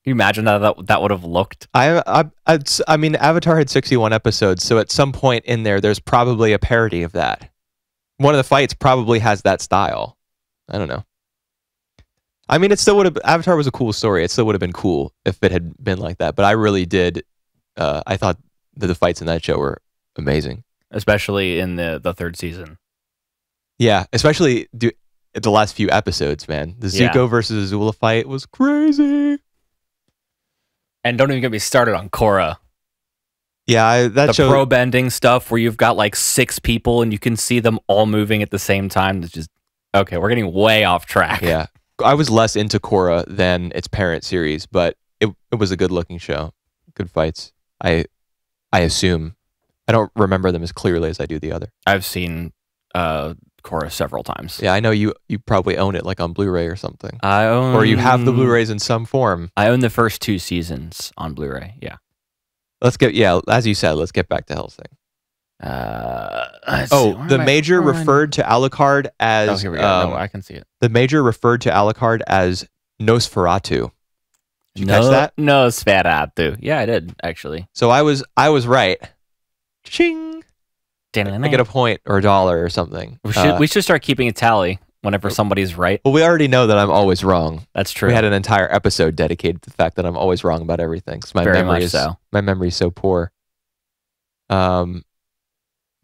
Can you imagine that would have looked? I mean, Avatar had 61 episodes, so at some point in there's probably a parody of that. One of the fights probably has that style. I don't know. I mean, it still would have. Avatar was a cool story. It still would have been cool if it had been like that. But I really did. I thought that the fights in that show were amazing, especially in the third season. Yeah, especially the last few episodes, man. The Zuko versus Azula fight was crazy. And don't even get me started on Korra. Yeah, the pro bending stuff where you've got like 6 people and you can see them all moving at the same time. It's just okay. We're getting way off track. Yeah. I was less into Korra than its parent series, but it was a good looking show. Good fights. I assume. I don't remember them as clearly as I do the other. I've seen Korra several times. Yeah, I know you probably own it like on Blu-ray or something. Or you have the Blu-rays in some form. I own the first 2 seasons on Blu-ray. Yeah. As you said, let's get back to Hellsing. The Major referred to Alucard as. Oh, here we go. No, I can see it. The Major referred to Alucard as Nosferatu. Did you catch that? Nosferatu. Yeah, I did actually. So I was right. Ching. I get a point or $1 or something. We should start keeping a tally whenever somebody's right. Well, we already know that I'm always wrong. That's true. We had an entire episode dedicated to the fact that I'm always wrong about everything. Because my memory is so poor.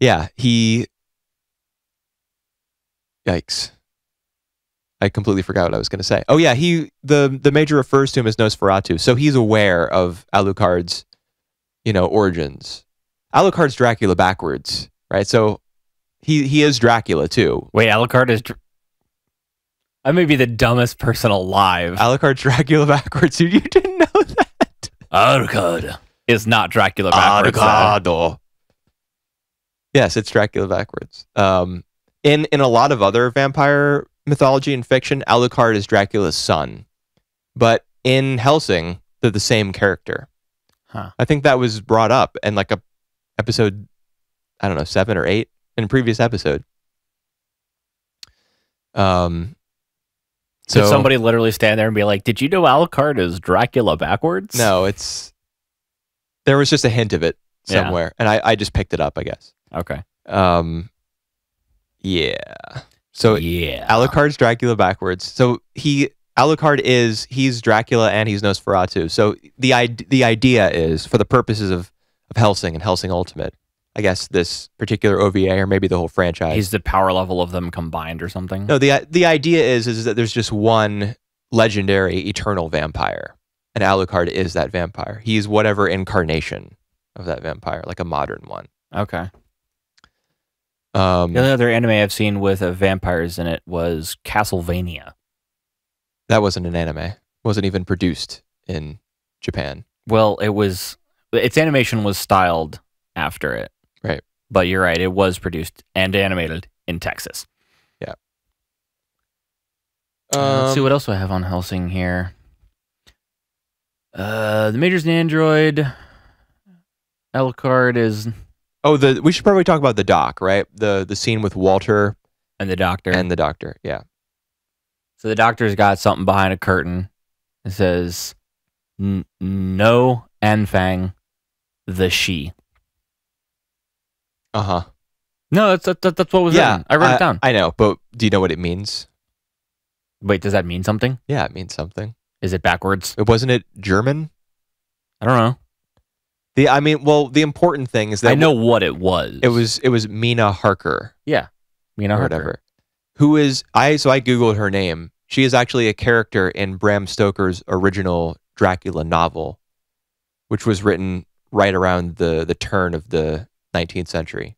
Yeah, yikes. I completely forgot what I was going to say. Oh yeah, the Major refers to him as Nosferatu, so he's aware of Alucard's, origins. Alucard's Dracula backwards, right? So he is Dracula too. Wait, Alucard is. I may be the dumbest person alive. Alucard's Dracula backwards. Dude, you didn't know that? Alucard is not Dracula backwards. Alucard. Yes, it's Dracula backwards. In a lot of other vampire mythology and fiction, Alucard is Dracula's son. But in Hellsing, they're the same character. Huh. I think that was brought up in like a episode, I don't know, 7 or 8 in a previous episode. Did somebody literally stand there and be like, "Did you know Alucard is Dracula backwards?" No, there was just a hint of it somewhere, and I just picked it up, I guess. Okay. Yeah. So Alucard's Dracula backwards. So he's Dracula and he's Nosferatu. So the idea is, for the purposes of Hellsing and Hellsing Ultimate, I guess this particular OVA or maybe the whole franchise. He's the power level of them combined or something. No, the idea is that there's just one legendary eternal vampire, and Alucard is that vampire. He's whatever incarnation of that vampire, like a modern one. Okay. The only other anime I've seen with vampires in it was Castlevania. That wasn't an anime. It wasn't even produced in Japan. Well, its animation was styled after it. Right. But you're right, it was produced and animated in Texas. Yeah. Let's see, what else do I have on Hellsing here? The Major's an android. Alucard is... Oh, we should probably talk about the doc, right? The scene with Walter and the doctor. Yeah. So the doctor's got something behind a curtain. It says, "No Anfang, the she." Uh-huh. No, that's what was written. I wrote it down. I know, but do you know what it means? Wait, does that mean something? Yeah, it means something. Is it backwards? Wasn't it German? I don't know. The important thing is that I know what it was. It was Mina Harker. Yeah, Mina Harker. Whatever. Who is so I googled her name. She is actually a character in Bram Stoker's original Dracula novel, which was written right around the turn of the 19th century.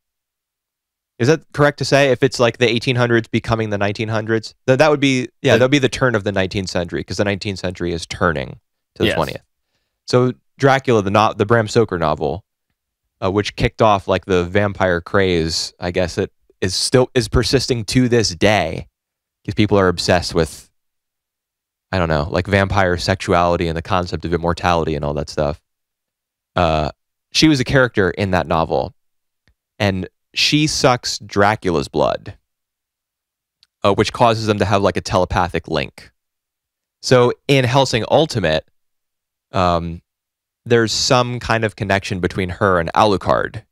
Is that correct to say? If it's like the 1800s becoming the 1900s, that would be that would be the turn of the 19th century, because the 19th century is turning to the 20th. So Dracula, the Bram Stoker novel, which kicked off like the vampire craze, I guess it is persisting to this day, because people are obsessed with, I don't know, like vampire sexuality and the concept of immortality and all that stuff. She was a character in that novel, and she sucks Dracula's blood, which causes them to have like a telepathic link. So in Hellsing Ultimate, there's some kind of connection between her and Alucard.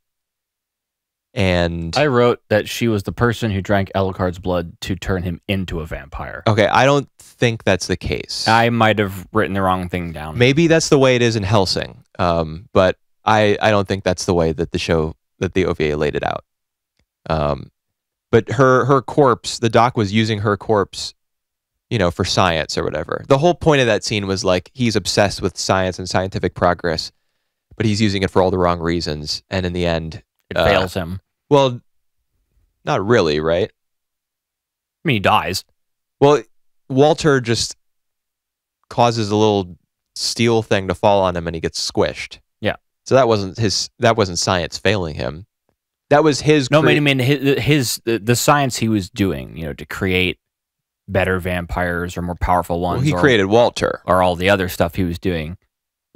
And I wrote that she was the person who drank Alucard's blood to turn him into a vampire. Okay, I don't think that's the case. I might have written the wrong thing down. Maybe that's the way it is in Hellsing, but I don't think that's the way that the OVA laid it out. But her corpse, the doc was using her corpse, for science or whatever. The whole point of that scene was like, he's obsessed with science and scientific progress, but he's using it for all the wrong reasons. And in the end, it fails him. Well, not really, right? I mean, he dies. Well, Walter just causes a little steel thing to fall on him and he gets squished. Yeah. So that wasn't science failing him. That was his... No, I mean, the science he was doing, to create better vampires or more powerful ones. Well, he created Walter. Or all the other stuff he was doing.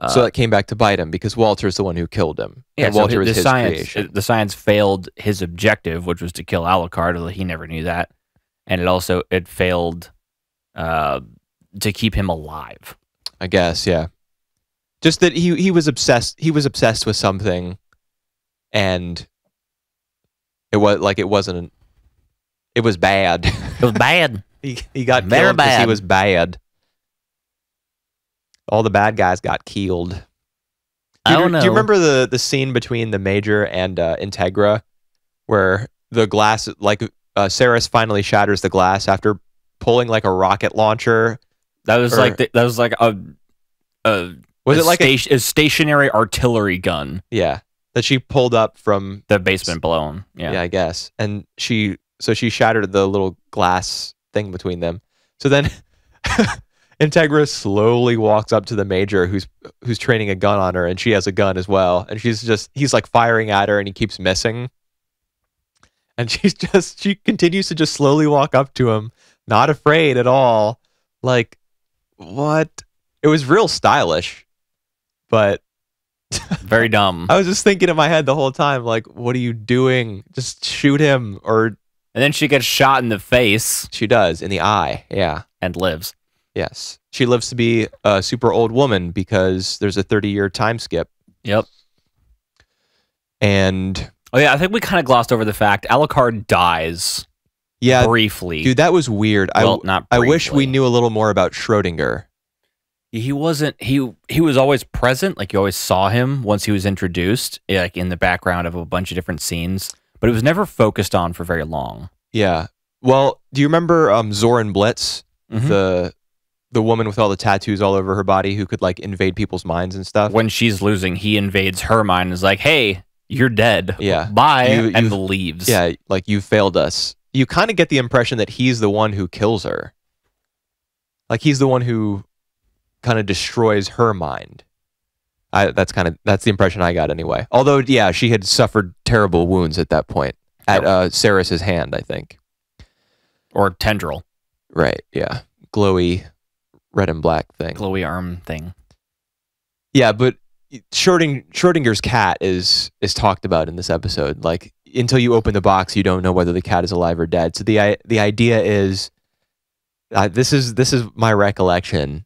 So that came back to bite him, because Walter's the one who killed him. Yeah, and Walter was his science, creation. The science failed his objective, which was to kill Alucard, although he never knew that. And it failed to keep him alive. I guess, yeah. Just that he was obsessed. He was obsessed with something, and it was bad. It was bad. he got very killed because bad. he was bad. All the bad guys got killed. I don't know. Do you remember the scene between the Major and Integra, where the glass, like Ceres finally shatters the glass after pulling like a rocket launcher? That was like a stationary artillery gun. Yeah, that she pulled up from the basement below him. Yeah, I guess. And she shattered the little glass thing between them. So then Integra slowly walks up to the Major who's training a gun on her, and she has a gun as well. And he's like firing at her and he keeps missing. And she continues to just slowly walk up to him, not afraid at all. Like, what? It was real stylish, but very dumb. I was just thinking in my head the whole time, like, what are you doing? Just shoot him. And then she gets shot in the face. She does, in the eye, yeah. And lives. Yes. She lives to be a super old woman because there's a 30-year time skip. Yep. And... oh, yeah, I think we kind of glossed over the fact Alucard dies briefly. Dude, that was weird. Well, not briefly. I wish we knew a little more about Schrodinger. He wasn't... He was always present. Like, you always saw him once he was introduced, like in the background of a bunch of different scenes. But it was never focused on for very long. Yeah. Well, do you remember Zoran Blitz? Mm-hmm. The woman with all the tattoos all over her body who could like invade people's minds and stuff? When she's losing, he invades her mind and is like, hey, you're dead. Yeah. Bye. And leaves. Yeah, like, you failed us. You kind of get the impression that he's the one who kills her. Like, he's the one who kind of destroys her mind. That's the impression I got anyway. Although, yeah, she had suffered terrible wounds at that point. At Ceres's hand, I think. Or tendril. Right, yeah. Glowy red and black thing. Glowy arm thing. Yeah, but Schrodinger's cat is talked about in this episode. Like, until you open the box, you don't know whether the cat is alive or dead. So the idea is, this is my recollection.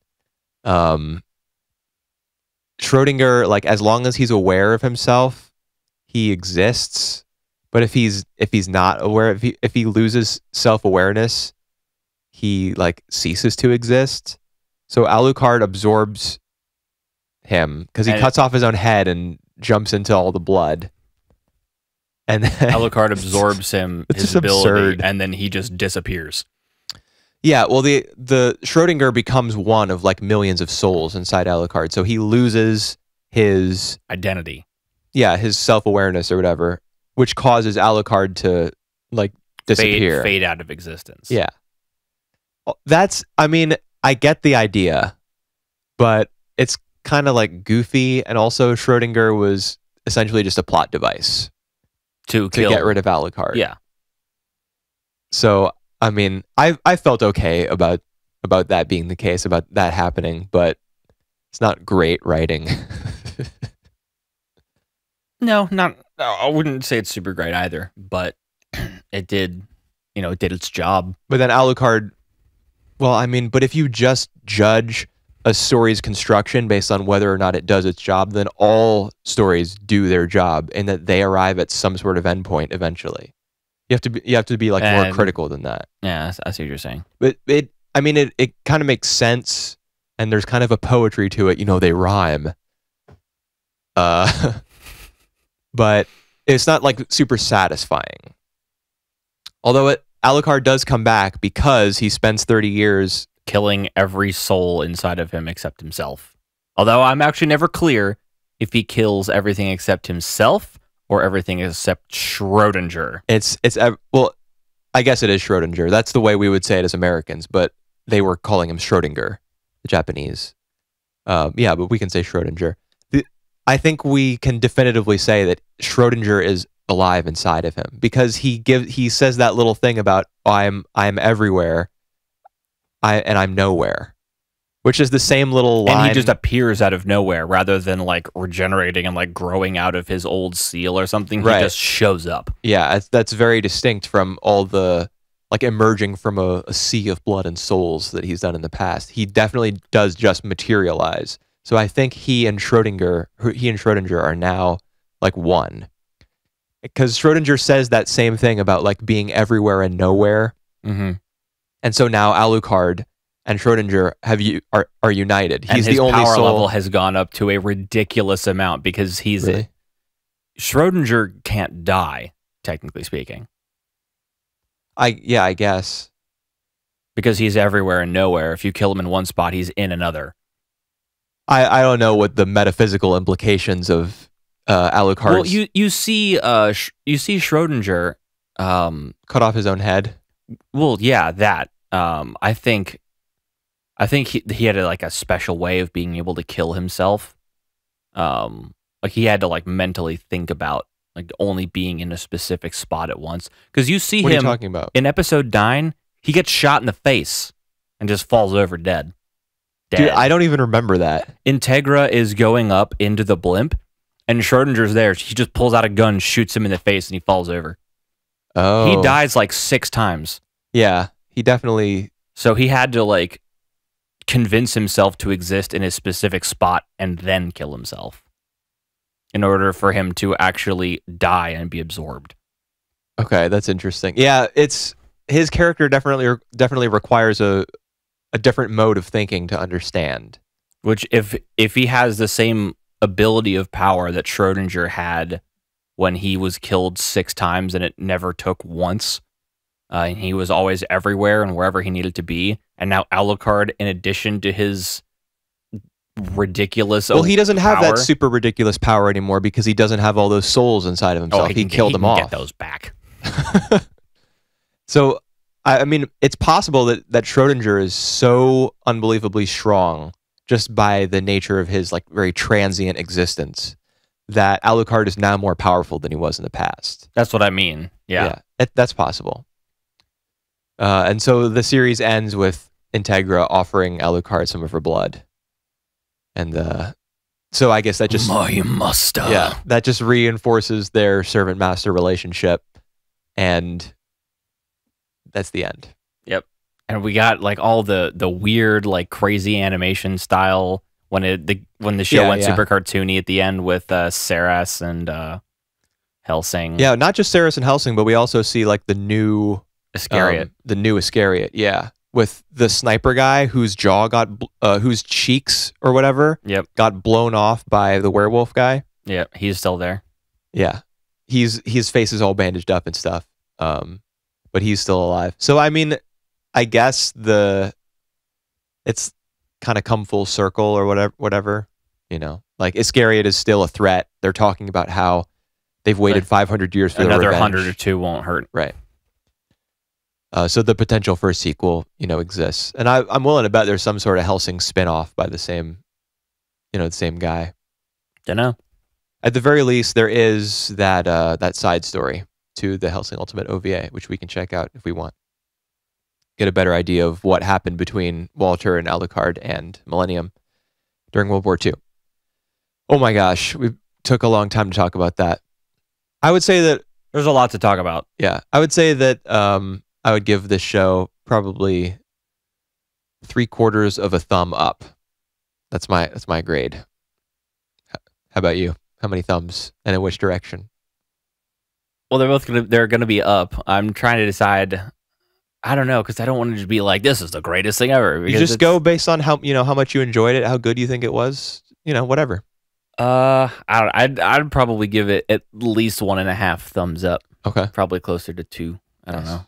Schrodinger, like, as long as he's aware of himself, he exists. But if he's not aware, if he loses self-awareness, he, like, ceases to exist. So Alucard absorbs him because he cuts off his own head and jumps into all the blood. And then Alucard absorbs him, his ability, absurd. And then he just disappears. Yeah, well, the Schrodinger becomes one of, like, millions of souls inside Alucard, so he loses his identity. Yeah, his self-awareness or whatever, which causes Alucard to, like, disappear, fade out of existence. Yeah, I mean, I get the idea, but it's kind of, like, goofy, and also Schrodinger was essentially just a plot device to get rid of Alucard. Yeah. So, I mean, I felt okay about that being the case, about that happening, but it's not great writing. No, I wouldn't say it's super great either, but it did its job. But then Alucard, well, I mean, but if you just judge a story's construction based on whether or not it does its job, then all stories do their job and that they arrive at some sort of endpoint eventually. You have to be like more critical than that. Yeah, I see what you're saying. But it kind of makes sense, and there's kind of a poetry to it. They rhyme. But it's not, like, super satisfying. Although Alucard does come back because he spends 30 years killing every soul inside of him except himself. Although I'm actually never clear if he kills everything except himself or everything except Schrodinger. Well, I guess it is Schrodinger. That's the way we would say it as Americans, but they were calling him Schrodinger, the Japanese. Yeah, but we can say Schrodinger. I think we can definitively say that Schrodinger is alive inside of him because he says that little thing about I'm everywhere, and I'm nowhere, which is the same little line. And he just appears out of nowhere rather than, like, regenerating and, like, growing out of his old seal or something. Right. He just shows up. Yeah, that's very distinct from all the, like, emerging from a sea of blood and souls that he's done in the past. He definitely does just materialize. So I think he and Schrodinger are now, like, one. Because Schrodinger says that same thing about, like, being everywhere and nowhere. Mm-hmm. And so now Alucard and Schrodinger are united. He's and his the only power soul. level has gone up to a ridiculous amount because Schrodinger can't die, technically speaking. I guess. Because he's everywhere and nowhere. If you kill him in one spot, he's in another. I don't know what the metaphysical implications of Alucard's... Well, you see Schrodinger cut off his own head. Well, yeah, that. I think he had a special way of being able to kill himself. Like, he had to, like, mentally think about, like, only being in a specific spot at once. Because you see what him are you talking about? In episode 9, he gets shot in the face and just falls over dead. Dude, I don't even remember that. Integra is going up into the blimp, and Schrodinger's there. He just pulls out a gun, shoots him in the face, and he falls over. Oh. He dies, like, 6 times. Yeah, he definitely... So he had to, like, convince himself to exist in a specific spot and then kill himself in order for him to actually die and be absorbed. Okay, that's interesting. Yeah, his character definitely requires a different mode of thinking to understand. Which, if he has the same ability of power that Schrodinger had when he was killed 6 times and it never took once, and he was always everywhere and wherever he needed to be, and now Alucard, in addition to his ridiculous. Well, he doesn't have power. that super ridiculous power anymore because he doesn't have all those souls inside of himself. He killed them off. Get those back. So, I mean, it's possible that Schrodinger is so unbelievably strong just by the nature of his like very transient existence that Alucard is now more powerful than he was in the past. That's what I mean. Yeah, that's possible. And so the series ends with Integra offering Alucard some of her blood. And so I guess that just... My master. Yeah, that just reinforces their servant-master relationship. And that's the end. Yep. And we got like all the weird, like crazy animation style when the show went super cartoony at the end with Saras and Hellsing. Yeah, not just Saras and Hellsing, but we also see like the new... Iscariot. The new Iscariot, yeah. With the sniper guy whose jaw got, whose cheeks or whatever got blown off by the werewolf guy. Yeah, he's still there. Yeah. His face is all bandaged up and stuff. But he's still alive. So, I mean, I guess it's kind of come full circle or whatever, you know. Like, Iscariot is still a threat. They're talking about how they've waited 500 years for another revenge. 100 or 2 won't hurt. Right. So the potential for a sequel, you know, exists. And I'm willing to bet there's some sort of Hellsing spin-off by the same guy. Dunno. At the very least, there is that side story to the Hellsing Ultimate OVA, which we can check out if we want. Get a better idea of what happened between Walter and Alucard and Millennium during World War II. Oh my gosh, we took a long time to talk about that. I would say that... There's a lot to talk about. Yeah, I would say that... I would give this show probably 3/4 of a thumb up. That's my grade. How about you? How many thumbs and in which direction? Well, they're gonna be up. I'm trying to decide. I don't know because I don't want to just be like this is the greatest thing ever. You just go based on how much you enjoyed it, how good you think it was. You know, whatever. I'd probably give it at least 1.5 thumbs up. Okay. Probably closer to 2. I don't know.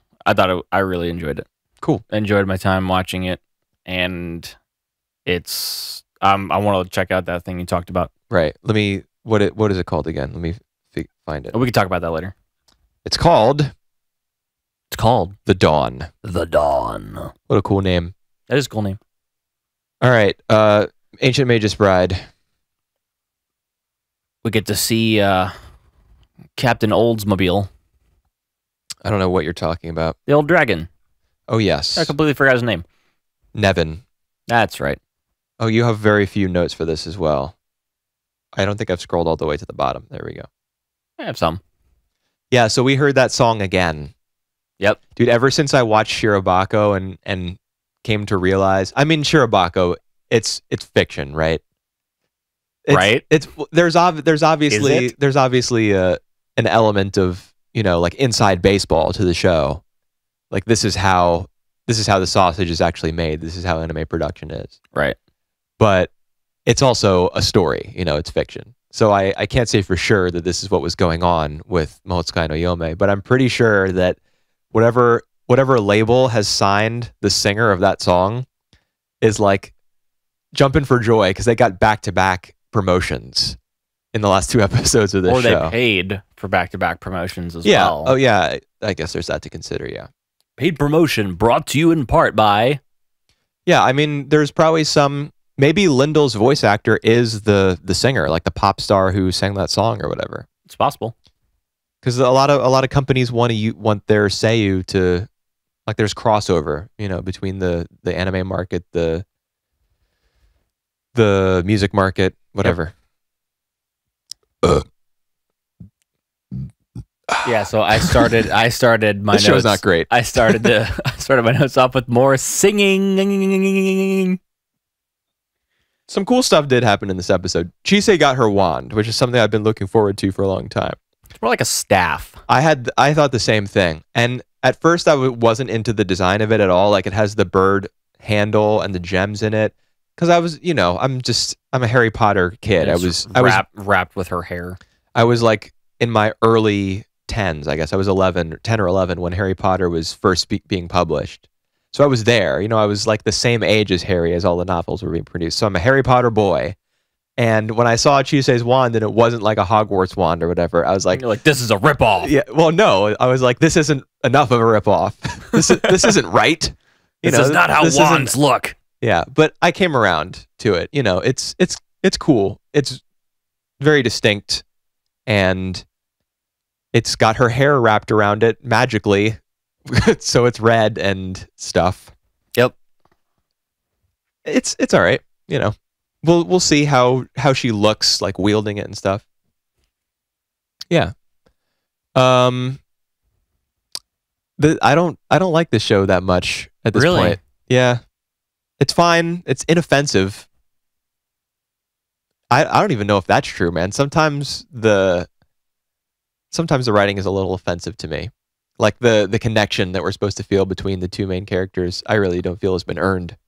I really enjoyed it. Cool. Enjoyed my time watching it, and it's I want to check out that thing you talked about. Right. What is it called again? Let me find it. We can talk about that later. It's called The Dawn. The Dawn. What a cool name. That is a cool name. All right. Ancient Magus Bride. We get to see Captain Oldsmobile. I don't know what you're talking about. The old dragon. Oh, yes. I completely forgot his name. Nevin. That's right. Oh, you have very few notes for this as well. I don't think I've scrolled all the way to the bottom. There we go. I have some. Yeah, so we heard that song again. Yep. Dude, ever since I watched Shirobako and came to realize, I mean, Shirobako, it's fiction, right? Right? There's obviously an element of, you know, like inside baseball to the show. Like this is how the sausage is actually made. This is how anime production is. Right. But it's also a story, you know, it's fiction. So I can't say for sure that this is what was going on with Mahoutsukai no Yome, but I'm pretty sure that whatever label has signed the singer of that song is like jumping for joy because they got back-to-back promotions in the last 2 episodes of this show. Or they paid for back-to-back promotions as yeah. well. Oh, yeah. I guess there's that to consider, yeah. Paid promotion brought to you in part by... Yeah, I mean, there's probably some... Maybe Lyndall's voice actor is the singer, like the pop star who sang that song or whatever. It's possible. Because a lot of companies want their seiyuu to... Like, there's crossover, you know, between the anime market, the music market, whatever. Yep. Yeah, so I started my notes. This show's not great. I started my notes off with more singing. Some cool stuff did happen in this episode. Chise got her wand, which is something I've been looking forward to for a long time. It's more like a staff. I thought the same thing. And at first I wasn't into the design of it at all. Like it has the bird handle and the gems in it. Because I was, you know, I'm a Harry Potter kid. I was wrapped with her hair. I was like in my early 10s, I guess. I was 10 or 11 when Harry Potter was first being published. So I was there. I was like the same age as Harry as all the novels were being produced. So I'm a Harry Potter boy. And when I saw Chisei's wand and it wasn't like a Hogwarts wand or whatever, I was like, you're like, this is a ripoff. Yeah, well, no, I was like, this isn't enough of a ripoff. This isn't right. This is not how wands look. Yeah, but I came around to it. It's cool. It's very distinct, and it's got her hair wrapped around it magically, so it's red and stuff. Yep. It's all right. We'll see how she looks like wielding it and stuff. Yeah. I don't like this show that much at this point. Yeah. It's fine. It's inoffensive. I don't even know if that's true, man. Sometimes the writing is a little offensive to me. Like the connection that we're supposed to feel between the two main characters, I really don't feel has been earned.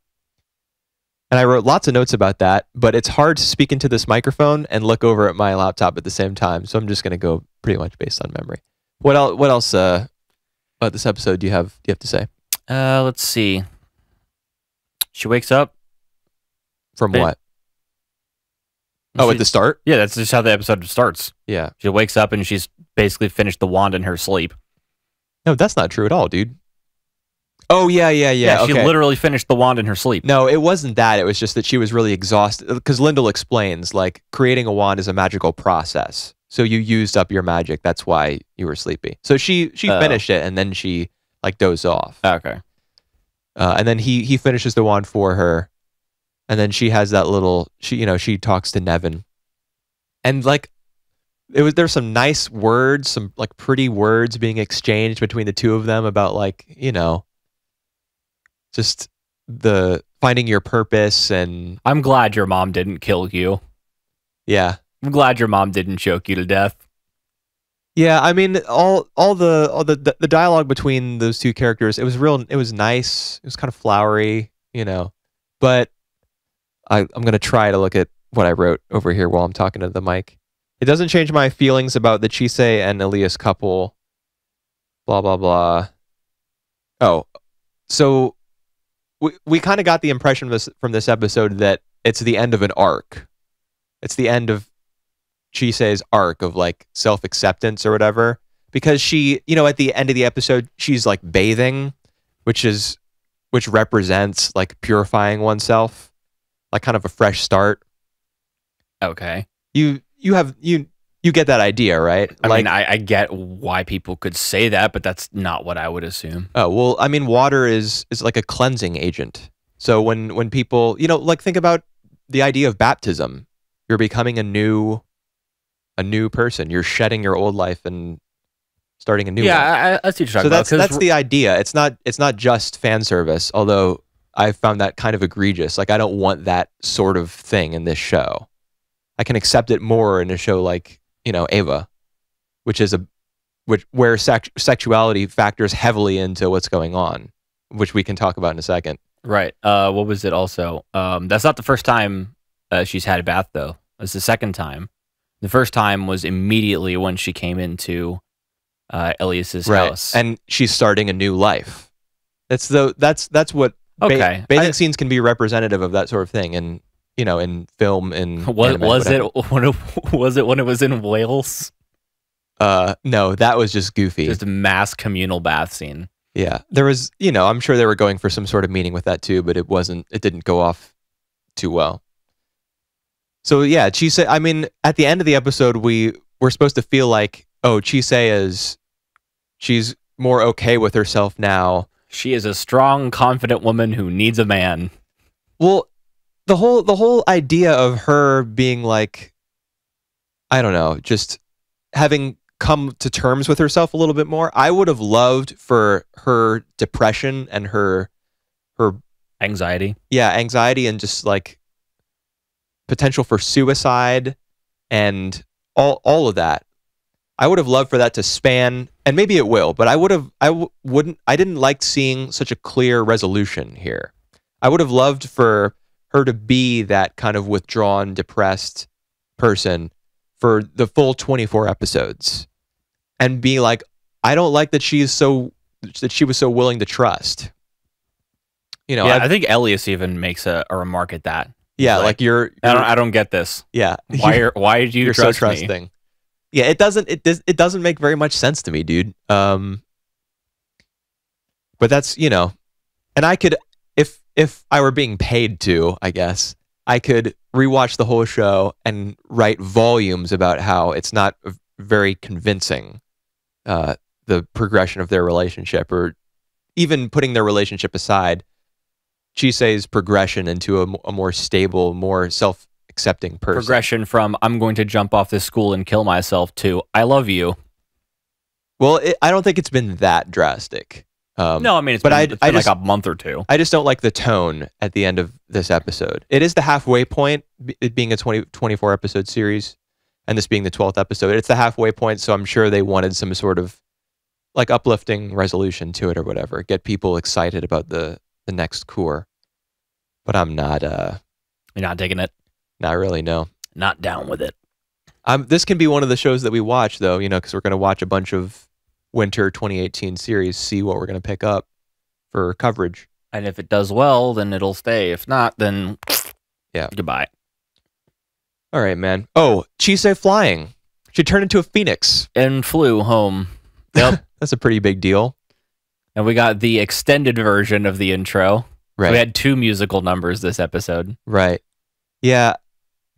And I wrote lots of notes about that, but it's hard to speak into this microphone and look over at my laptop at the same time. So I'm just going to go pretty much based on memory. What else about this episode do you have to say? Let's see. She wakes up. From what? At the start? Yeah, that's just how the episode starts. Yeah. She wakes up and she's basically finished the wand in her sleep. No, that's not true at all, dude. Oh, yeah. Yeah, she literally finished the wand in her sleep. No, it wasn't that. It was just that she was really exhausted. Because Lyndall explains, like, creating a wand is a magical process. So you used up your magic. That's why you were sleepy. So she finished it, and then she, like, dozed off. Okay. And then he finishes the wand for her. And then she has that little... She talks to Nevin. And, like, there's some nice words, some, like, pretty words being exchanged between the two of them about, like, just the finding your purpose. And I'm glad your mom didn't kill you. Yeah. I'm glad your mom didn't choke you to death. Yeah, I mean, all the dialogue between those two characters, it was nice. It was kind of flowery, But I'm gonna try to look at what I wrote over here while I'm talking to the mic. It doesn't change my feelings about the Chisei and Elias couple. Blah blah blah. Oh, so we kind of got the impression from this episode that it's the end of an arc. It's the end of Chisei's arc of like self-acceptance or whatever, because she, at the end of the episode, she's like bathing, which represents like purifying oneself, like kind of a fresh start. Okay. You get that idea, right? I mean, I get why people could say that, but that's not what I would assume. Oh, well, I mean, water is like a cleansing agent. So when people, like think about the idea of baptism, you're becoming a new person. You're shedding your old life and starting a new one. Yeah, I see what you're talking about. So that's the idea. It's not just fan service, although I found that kind of egregious. Like, I don't want that sort of thing in this show. I can accept it more in a show like, Ava, where sexuality factors heavily into what's going on, which we can talk about in a second. Right. What was it also? That's not the first time she's had a bath, though. It's the second time. The first time was immediately when she came into Elias's house, and she's starting a new life. That's what bathing scenes can be representative of, that sort of thing, and in film and was it when it was in Wales? No, that was just goofy. Just a mass communal bath scene. Yeah, there was. I'm sure they were going for some sort of meaning with that too, but it didn't go off too well. So yeah, Chisei, I mean, at the end of the episode, we're supposed to feel like, oh, Chisei she's more okay with herself now. She is a strong, confident woman who needs a man. Well, the whole idea of her being like, I don't know, just having come to terms with herself a little bit more. I would have loved for her depression and her anxiety. Yeah, anxiety and just like potential for suicide and all of that. I would have loved for that to span, and maybe it will, but I didn't like seeing such a clear resolution here. I would have loved for her to be that kind of withdrawn, depressed person for the full 24 episodes and be like, I don't like that she was so willing to trust. Yeah, I think Elias even makes a remark at that. Yeah, like you're I don't get this. Yeah. Why do you you're trust so trusting? Me? Yeah, it doesn't make very much sense to me, dude. But that's, and I could, if I were being paid to, I guess, I could rewatch the whole show and write volumes about how it's not very convincing, the progression of their relationship, or even putting their relationship aside, Chisei's progression into a more stable, more self-accepting person. Progression from I'm going to jump off this school and kill myself to I love you. Well, I don't think it's been that drastic. No, I mean, it's been like a month or two. I just don't like the tone at the end of this episode. It is the halfway point, it being a 24 episode series, and this being the 12th episode. It's the halfway point, so I'm sure they wanted some sort of like uplifting resolution to it or whatever. Get people excited about the next cour. But I'm not... You're not digging it? Not really, no. Not down with it. This can be one of the shows that we watch, though, because we're going to watch a bunch of winter 2018 series, see what we're going to pick up for coverage. And if it does well, then it'll stay. If not, then yeah, goodbye. All right, man. Oh, Chisei flying. She turned into a phoenix. And flew home. Yep. That's a pretty big deal. And we got the extended version of the intro. Right. So we had 2 musical numbers this episode. Right. Yeah.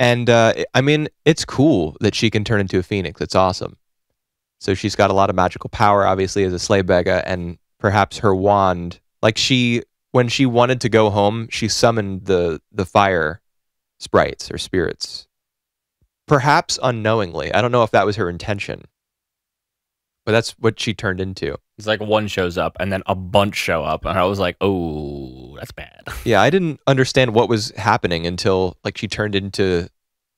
And, I mean, it's cool that she can turn into a phoenix. It's awesome. So she's got a lot of magical power, obviously, as a slave beggar, and perhaps her wand, like when she wanted to go home, she summoned the fire sprites or spirits. Perhaps unknowingly. I don't know if that was her intention. But that's what she turned into. It's like one shows up and then a bunch show up. And I was like, oh, that's bad. Yeah, I didn't understand what was happening until like she turned into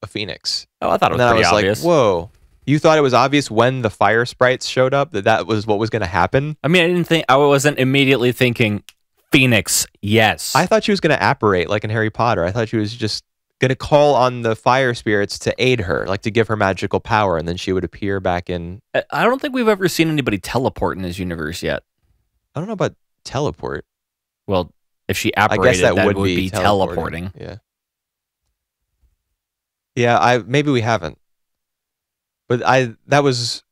a phoenix. Oh, I thought it was pretty obvious. Like, whoa. You thought it was obvious when the fire sprites showed up that was what was going to happen? I mean, I wasn't immediately thinking Phoenix, yes. I thought she was going to apparate like in Harry Potter. I thought she was just going to call on the fire spirits to aid her, like to give her magical power, and then she would appear back in... I don't think we've ever seen anybody teleport in this universe yet. I don't know about teleport. Well, if she apparated, I guess that would be teleporting. Yeah. Yeah, maybe we haven't. But I guess,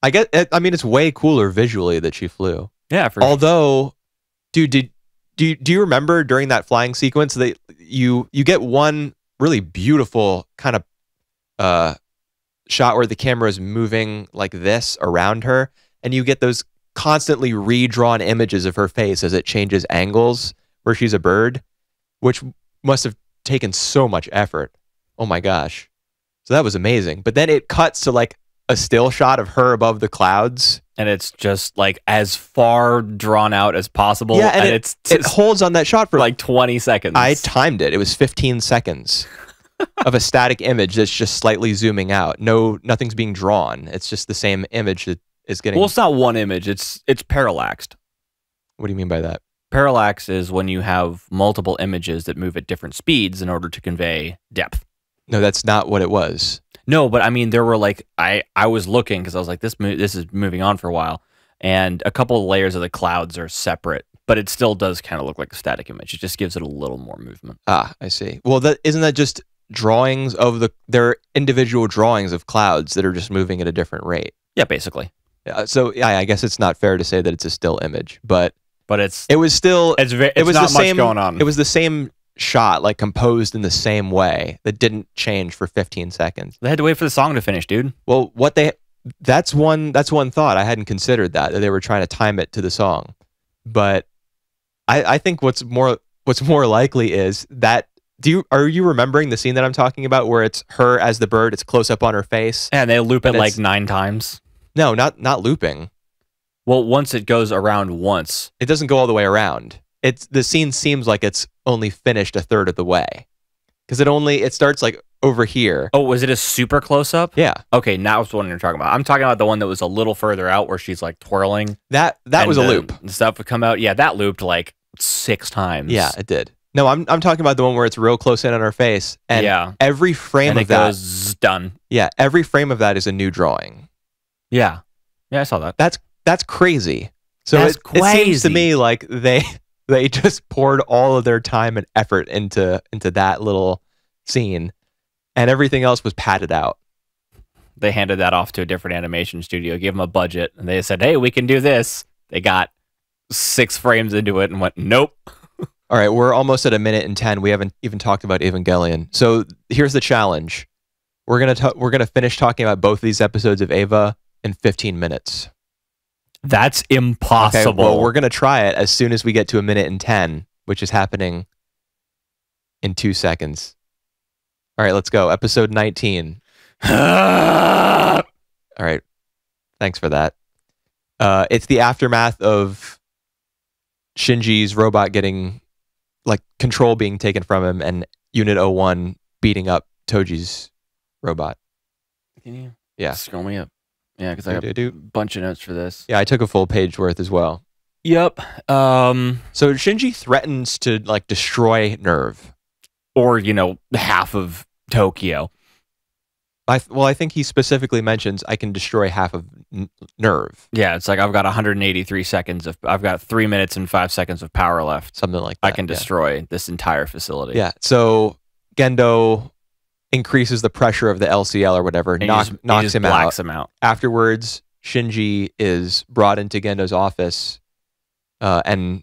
I mean, it's way cooler visually that she flew. Yeah, although, dude, do you remember during that flying sequence that you get one really beautiful kind of shot where the camera is moving like this around her, and you get those constantly redrawn images of her face as it changes angles where she's a bird, which must have taken so much effort. Oh my gosh. So that was amazing. But then it cuts to like a still shot of her above the clouds. And it's just like as far drawn out as possible. Yeah, and it holds on that shot for like 20 seconds. I timed it. It was 15 seconds of a static image that's just slightly zooming out. Nothing's being drawn. It's just the same image that is getting... Well, it's not one image. It's parallaxed. What do you mean by that? Parallax is when you have multiple images that move at different speeds in order to convey depth. No, that's not what it was. No, but I mean, there were like, I was looking because I was like, this is moving on for a while, and a couple of layers of the clouds are separate, but it still does kind of look like a static image. It just gives it a little more movement. Ah, I see. Well, isn't that just drawings of there are individual drawings of clouds that are just moving at a different rate? Yeah, basically. So yeah, I guess it's not fair to say that it's a still image, but it was still it was not the same, much going on. It was the same shot, like composed in the same way that didn't change for 15 seconds. They had to wait for the song to finish, dude. Well, that's one thought. I hadn't considered that they were trying to time it to the song. But I think what's more likely is that are you remembering the scene that I'm talking about where it's her as the bird, it's close up on her face? And they loop it like 9 times. No, not looping. Well, once it goes around once. It doesn't go all the way around. The scene seems like it's only finished a third of the way. Because it starts like over here. Oh, was it a super close up? Yeah. Okay, now it's the one you're talking about. I'm talking about the one that was a little further out where she's like twirling. That was a loop. The stuff would come out. Yeah, that looped like 6 times. Yeah, it did. No, I'm talking about the one where it's real close in on her face. And every frame of that goes done. Yeah, every frame of that is a new drawing. Yeah. Yeah, I saw that. That's crazy. So That's it seems to me like they They just poured all of their time and effort into that little scene, and everything else was padded out. They handed that off to a different animation studio, gave them a budget, and they said, "Hey, we can do this." They got 6 frames into it and went, "Nope." All right, we're almost at 1:10. We haven't even talked about Evangelion. So here's the challenge: we're gonna finish talking about both of these episodes of Eva in 15 minutes. That's impossible. Okay, well, we're gonna try it as soon as we get to 1:10, which is happening in 2 seconds. All right, let's go. Episode 19. All right, thanks for that. It's the aftermath of Shinji's robot getting, like, control being taken from him, and Unit 01 beating up Toji's robot. Can you Yeah. scroll me up? Yeah, because I got a bunch of notes for this. Yeah, I took a full page worth as well. Yep. So Shinji threatens to, like, destroy Nerve. Or, half of Tokyo. I think he specifically mentions I can destroy half of Nerve. Yeah, it's like I've got 183 seconds I've got 3 minutes and 5 seconds of power left. Something like that. I can destroy this entire facility. Yeah. So Gendo increases the pressure of the LCL or whatever, knocks him out. Afterwards, Shinji is brought into Gendo's office and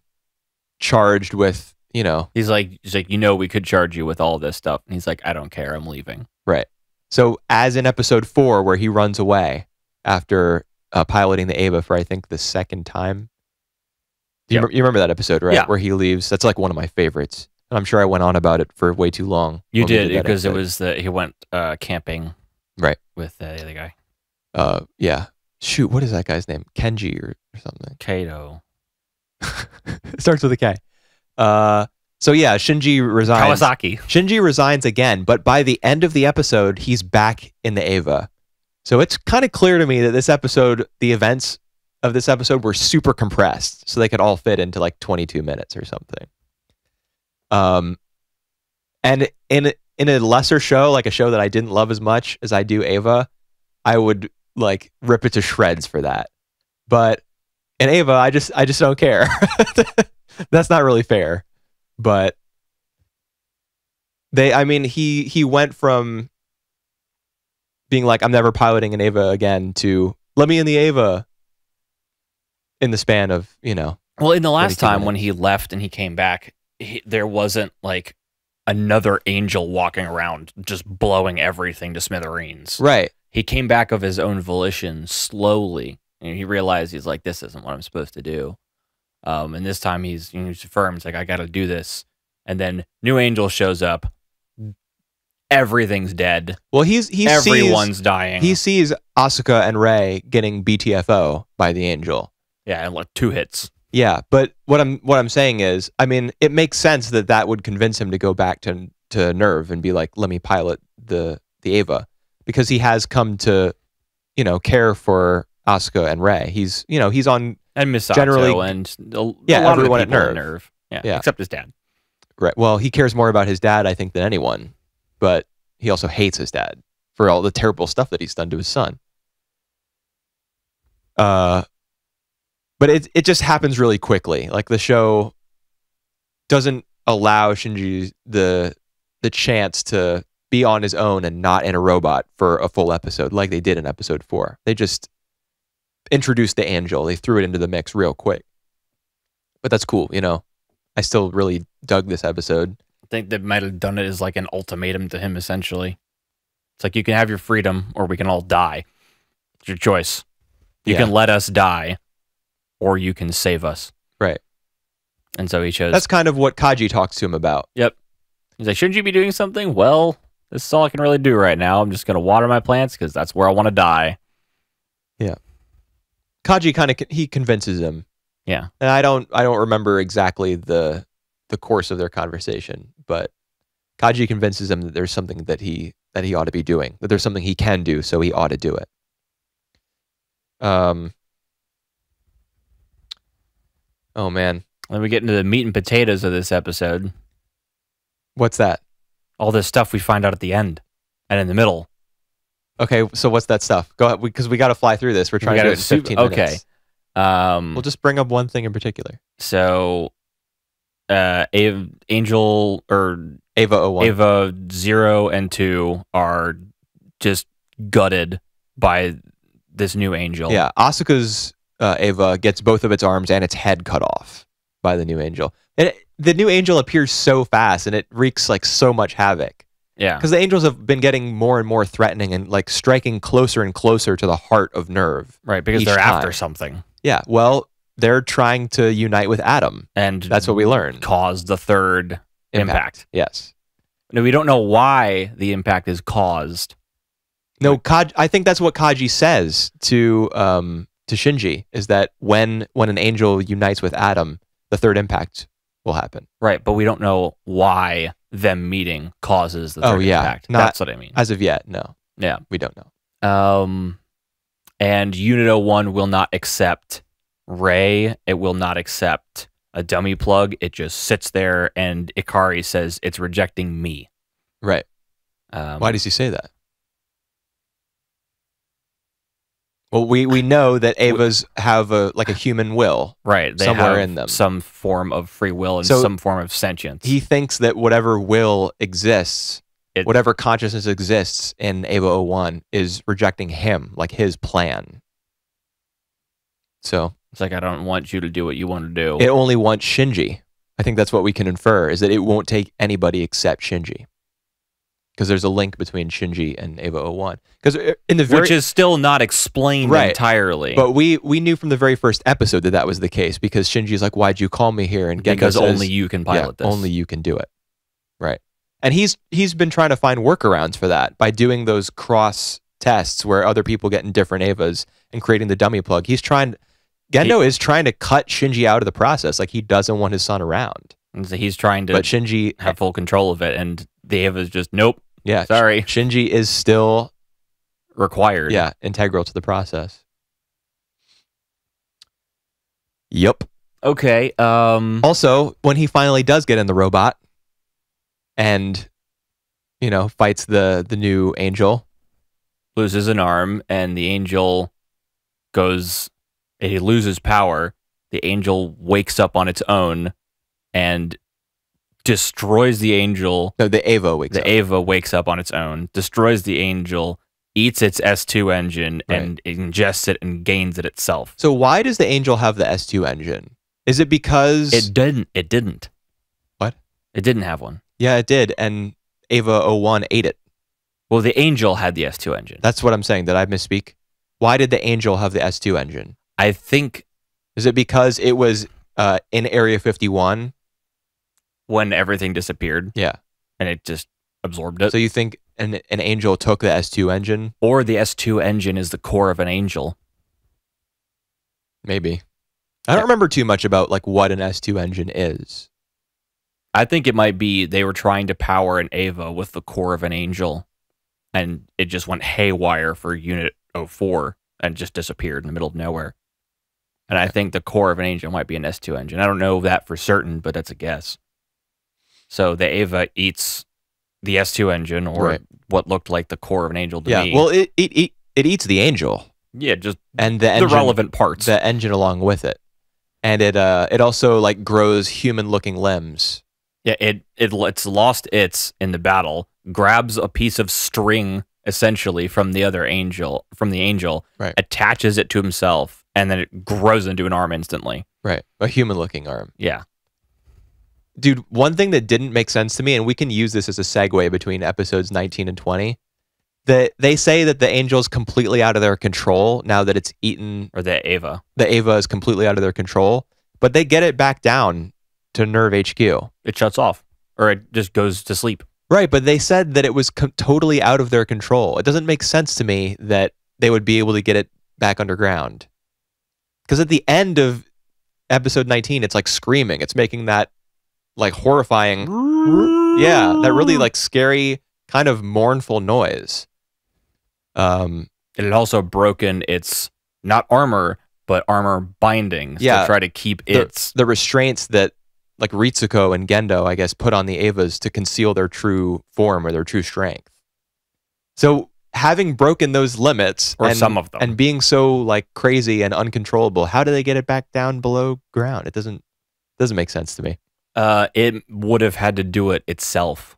charged with, He's like, we could charge you with all this stuff. And he's like, I don't care. I'm leaving. Right. So as in episode 4, where he runs away after piloting the Eva for, I think, the second time. You remember that episode, right? Yeah. Where he leaves. That's like one of my favorites. And I'm sure I went on about it for way too long. You did, because it was he went camping, right, with the other guy. Yeah. Shoot, what is that guy's name? Kenji or something? Kato. It starts with a K. So yeah, Shinji resigns. Kawasaki. Shinji resigns again, but by the end of the episode, he's back in the Eva. So it's kind of clear to me that this episode, the events of this episode were super compressed, so they could all fit into like 22 minutes or something. And in a lesser show, like a show that I didn't love as much as I do Eva, I would like rip it to shreds for that. But in Eva, I just don't care. That's not really fair. But he went from being like, I'm never piloting an Eva again, to let me in the Eva in the span of, Well, in the last time when he left and he came back, there wasn't like another angel walking around just blowing everything to smithereens. Right. He came back of his own volition slowly, and he realized he's like, this isn't what I'm supposed to do. And this time he's firm. It's like, I got to do this. And then new angel shows up. Everything's dead. Well, everyone's dying. He sees Asuka and Rei getting BTFO by the angel. Yeah, and like 2 hits. Yeah, but what I'm saying is, it makes sense that would convince him to go back to Nerve and be like, let me pilot the Eva, because he has come to, care for Asuka and Rei. He's on, and Misato generally, and a lot everyone of the people at Nerve. Yeah, except his dad. Right. Well, he cares more about his dad, I think, than anyone. But he also hates his dad for all the terrible stuff that he's done to his son. But it just happens really quickly. Like, the show doesn't allow Shinji the chance to be on his own and not in a robot for a full episode like they did in episode 4. They just introduced the angel. They threw it into the mix real quick. But that's cool, I still really dug this episode. I think they might have done it as like an ultimatum to him, essentially. It's like, you can have your freedom or we can all die. It's your choice. You can let us die or you can save us. Right. And so he chose. That's kind of what Kaji talks to him about. Yep. He's like, shouldn't you be doing something? Well, this is all I can really do right now. I'm just going to water my plants because that's where I want to die. Yeah. Kaji he convinces him. Yeah. And I don't remember exactly the course of their conversation, but Kaji convinces him that there's something that he ought to be doing, that there's something he can do, so he ought to do it. Oh man. Then we get into the meat and potatoes of this episode. What's that? All this stuff we find out at the end and in the middle. Okay, so what's that stuff? Go ahead, because we got to fly through this. We're trying to do it in 15 minutes. Okay. We'll just bring up one thing in particular. So Angel or Ava 01. Ava 0 and 2 are just gutted by this new angel. Yeah, Asuka's Ava gets both of its arms and its head cut off by the new angel. And the new angel appears so fast and it wreaks like so much havoc. Yeah. Because the angels have been getting more and more threatening and like striking closer and closer to the heart of NERV. Right, because they're after something. Yeah, well, they're trying to unite with A.N.I.M E. And that's what we learned. Cause the third impact. Yes. No, we don't know why the impact is caused. No, I think that's what Kaji says to Shinji, is that when an angel unites with A.N.I.M E, the third impact will happen. Right, but we don't know why them meeting causes the third impact. That's what I mean. As of yet, no. Yeah. We don't know. And Unit 01 will not accept Ray. It will not accept a dummy plug. It just sits there, and Ikari says it's rejecting me. Right. Why does he say that? Well, we know that Avas have a human will, right? They somewhere have in them, some form of free will and some form of sentience. He thinks that whatever will exists, whatever consciousness exists in Ava 01 is rejecting him, like his plan. So it's like, I don't want you to do what you want to do. It only wants Shinji. I think that's what we can infer, is that it won't take anybody except Shinji. Because there's a link between Shinji and Ava 01. Because in the which is still not explained entirely. But we knew from the very first episode that was the case, because Shinji's like, "Why'd you call me here?" And Gendo because says, only you can pilot this. Only you can do it. Right. And he's been trying to find workarounds for that by doing those cross tests where other people get in different Avas and creating the dummy plug. Gendo is trying to cut Shinji out of the process. Like, he doesn't want his son around. And so he's trying to but Shinji have full control of it, and the Ava's just, nope. Yeah, sorry. Shinji is still required. Yeah, integral to the process. Yep. Okay. Also, when he finally does get in the robot and, fights the new angel, loses an arm, and the angel he loses power. The angel wakes up on its own and destroys the angel. No, the Ava wakes up. The Ava wakes up on its own, destroys the angel, eats its S2 engine, and ingests it and gains it itself. So why does the angel have the S2 engine? Is it because... It didn't. What? It didn't have one. Yeah, it did, and Ava 01 ate it. Well, the angel had the S2 engine. That's what I'm saying. Did I misspeak? Why did the angel have the S2 engine? I think... Is it because it was in Area 51... when everything disappeared. Yeah. And it just absorbed it. So you think an angel took the S2 engine? Or the S2 engine is the core of an angel. Maybe. I don't remember too much about what an S2 engine is. I think it might be they were trying to power an Ava with the core of an angel, and it just went haywire for Unit 04 and just disappeared in the middle of nowhere. And I think the core of an angel might be an S2 engine. I don't know that for certain, but that's a guess. So the Ava eats the S2 engine, or what looked like the core of an angel to me. Yeah, well, it eats the angel. Yeah, just and the relevant parts. The engine along with it. And it also grows human-looking limbs. Yeah, it's lost its in the battle, grabs a piece of string essentially from the angel, attaches it to himself, and then it grows into an arm instantly. Right, a human-looking arm. Yeah. Dude, one thing that didn't make sense to me, and we can use this as a segue between episodes 19 and 20, that they say that the angel's completely out of their control now that it's eaten... Or the Ava. The Ava is completely out of their control, but they get it back down to NERV HQ. It shuts off, or it just goes to sleep. Right, but they said that it was totally out of their control. It doesn't make sense to me that they would be able to get it back underground. Because at the end of episode 19, it's screaming. It's making that horrifying, that really scary kind of mournful noise. It had also broken its not armor but armor bindings to try to keep the restraints that Ritsuko and Gendo, I guess, put on the Avas to conceal their true form or their true strength. So having broken those limits, or some of them, and being so crazy and uncontrollable, how do they get it back down below ground? It doesn't make sense to me. It would have had to do it itself,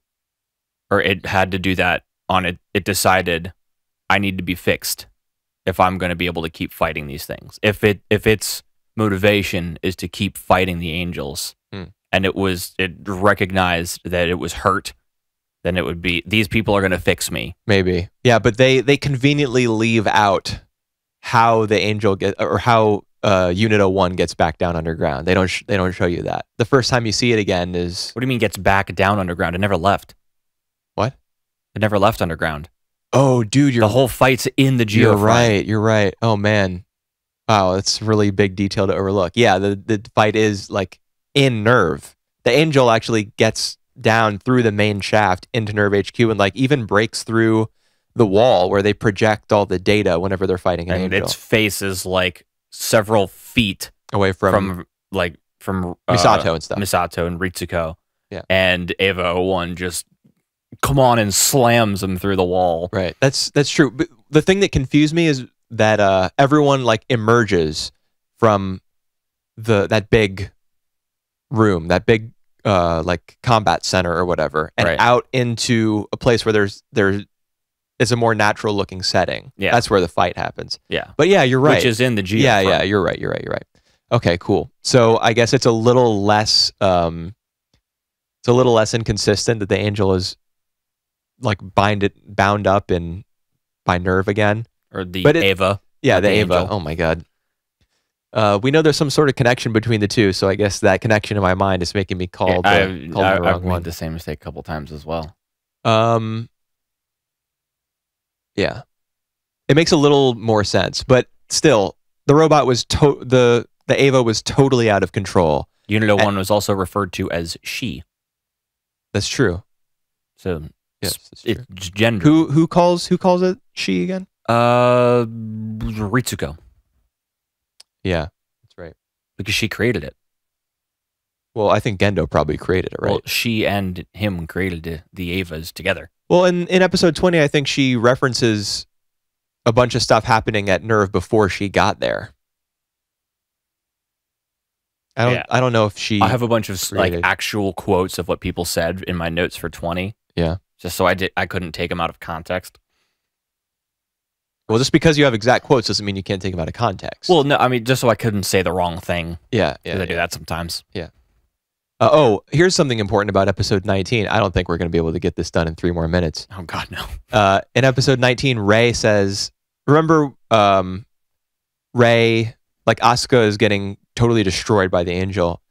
or it had to do that on it. It decided I need to be fixed if I'm going to be able to keep fighting these things. If its motivation is to keep fighting the angels, and it recognized that it was hurt, then it would be, these people are going to fix me. Maybe. Yeah, but they conveniently leave out how the angel or how Unit 01 gets back down underground. They don't show you that. The first time you see it again is... What do you mean gets back down underground? It never left. What? It never left underground. Oh, dude, the whole fight's in the geofront. You're right. Oh, man. Wow, that's really big detail to overlook. Yeah, the fight is like in Nerve. The angel actually gets down through the main shaft into Nerve HQ and like even breaks through the wall where they project all the data whenever they're fighting an angel. And its face is like several feet away from Misato and stuff. Misato and Ritsuko. Yeah. And Eva 01 just come on and slams them through the wall. Right. That's true. But the thing that confused me is that everyone like emerges from that big room, that big like combat center or whatever, and out into a place where there's it's a more natural looking setting. Yeah. That's where the fight happens. Yeah. But yeah, you're right. Which is in the geofront. Yeah, you're right. Okay, cool. So I guess it's a little less inconsistent that the angel is like bound up by Nerve again. Or Ava. Yeah, the Ava. angel. Oh my god. We know there's some sort of connection between the two, so I guess that connection in my mind is making me call the wrong one. I've made the same mistake a couple times as well. Yeah. It makes a little more sense, but still, the robot was the Ava was totally out of control. Unit 01 was also referred to as she. That's true. So yes, it's gender. Who calls it she again? Ritsuko. Yeah, that's right. Because she created it. Well, I think Gendo probably created it, right? Well, she and him created the Avas together. Well, in episode 20, I think she references a bunch of stuff happening at Nerve before she got there. I don't know if she... I have a bunch of like actual quotes of what people said in my notes for 20. Yeah. Just so I couldn't take them out of context. Well, just because you have exact quotes doesn't mean you can't take them out of context. Well, no, I mean, just so I couldn't say the wrong thing. Yeah. I do that sometimes. Yeah. Here's something important about episode 19. I don't think we're going to be able to get this done in 3 more minutes. Oh, God, no. In episode 19, Rei says, remember Rei, like Asuka is getting totally destroyed by the angel,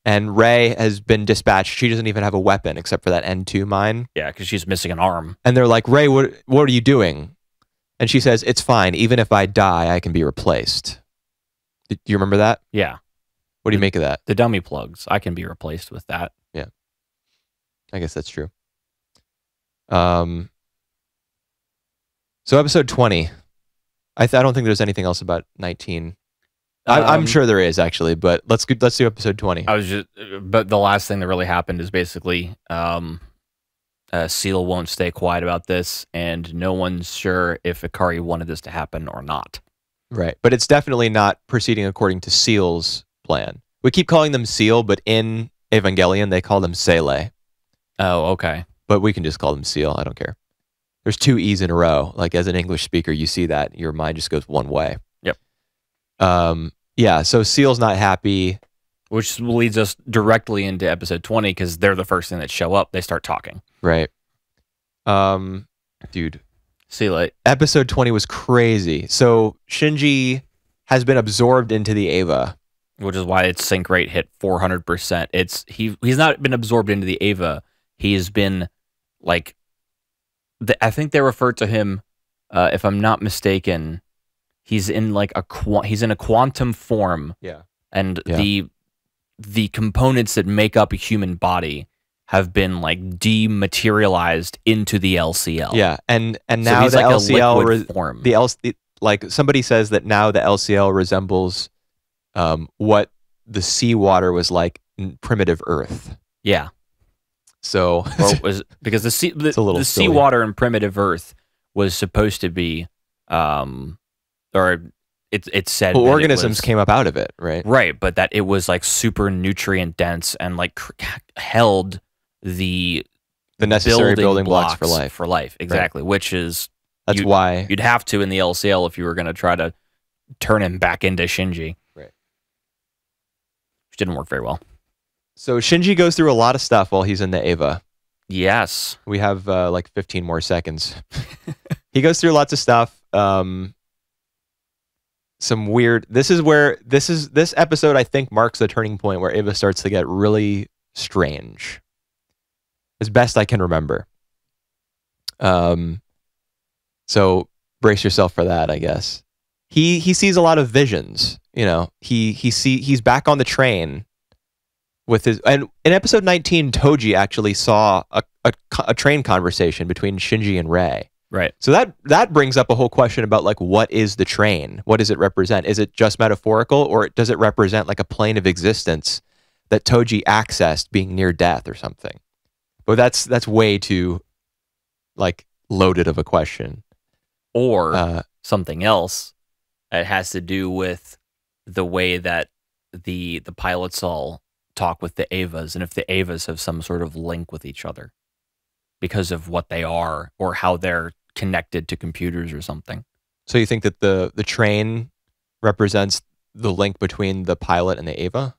and Rei has been dispatched. She doesn't even have a weapon except for that N2 mine. Yeah, because she's missing an arm. And they're like, Rei, what are you doing? And she says, it's fine. Even if I die, I can be replaced. Do you remember that? Yeah. What do you make of that? The dummy plugs. I can be replaced with that. Yeah. I guess that's true. So episode 20. I don't think there's anything else about 19. I'm sure there is actually, but let's do episode 20. But the last thing that really happened is basically Seal won't stay quiet about this, and no one's sure if Ikari wanted this to happen or not. Right, but it's definitely not proceeding according to Seal's plan. We keep calling them Seal, but in Evangelion they call them Sele. Oh, okay. But we can just call them Seal. I don't care. There's 2 E's in a row. Like as an English speaker, you see that your mind just goes one way. Yep. Yeah. So Seal's not happy, which leads us directly into episode 20 because they're the first thing that show up. They start talking. Right. Dude. See you later. Episode 20 was crazy. So Shinji has been absorbed into the Ava, which is why its sync rate hit 400%. He's not been absorbed into the Ava. He's been like, I think they refer to him, if I'm not mistaken, he's in like he's in a quantum form. Yeah. And the components that make up a human body have been like dematerialized into the LCL. Yeah, and now so the like LCL form. Like somebody says that now the LCL resembles what the seawater was like in primitive Earth. Yeah. So because the seawater in primitive Earth was supposed to be or it's said Well, that organisms came up out of it, right? Right, but that it was like super nutrient dense and like held the necessary building blocks for life. For life, exactly. Right. Which is why you'd have to in the LCL if you were going to try to turn him back into Shinji, right? Which didn't work very well. So Shinji goes through a lot of stuff while he's in the Eva. Yes, we have like 15 more seconds. He goes through lots of stuff. Some weird. This episode I think marks the turning point where Eva starts to get really strange, as best I can remember. So brace yourself for that, I guess. He sees a lot of visions. You know, he's back on the train with his. And in episode 19, Toji actually saw a train conversation between Shinji and Rei. Right. So that brings up a whole question about like, what is the train? What does it represent? Is it just metaphorical, or does it represent like a plane of existence that Toji accessed being near death or something? But that's way too like loaded of a question. Or something else that has to do with the way that the pilots all talk with the Evas, and if the Evas have some sort of link with each other because of what they are or how they're connected to computers or something. So you think that the train represents the link between the pilot and the Eva?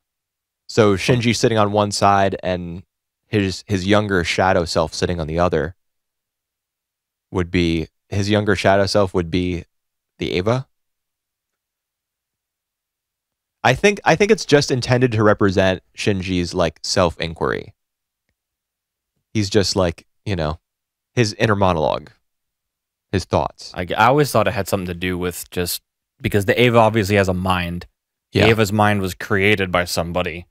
So Shinji sitting on one side and his younger shadow self sitting on the other would be the Eva? I think it's just intended to represent Shinji's like self-inquiry. He's just like, you know, his inner monologue, his thoughts. I always thought it had something to do with just because the Eva obviously has a mind. The Eva's mind was created by somebody,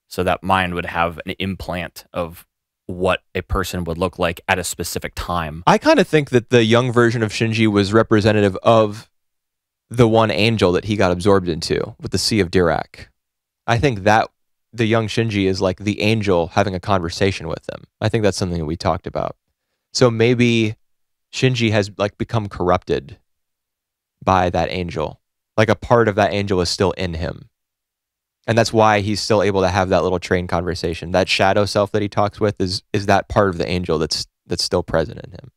so that mind would have an implant of what a person would look like at a specific time. I kind of think that the young version of Shinji was representative of the one angel that he got absorbed into with the Sea of Dirac. I think that the young Shinji is like the angel having a conversation with him. I think that's something that we talked about. So maybe Shinji has like become corrupted by that angel. Like a part of that angel is still in him. And that's why he's still able to have that little train conversation. That shadow self that he talks with is that part of the angel that's still present in him.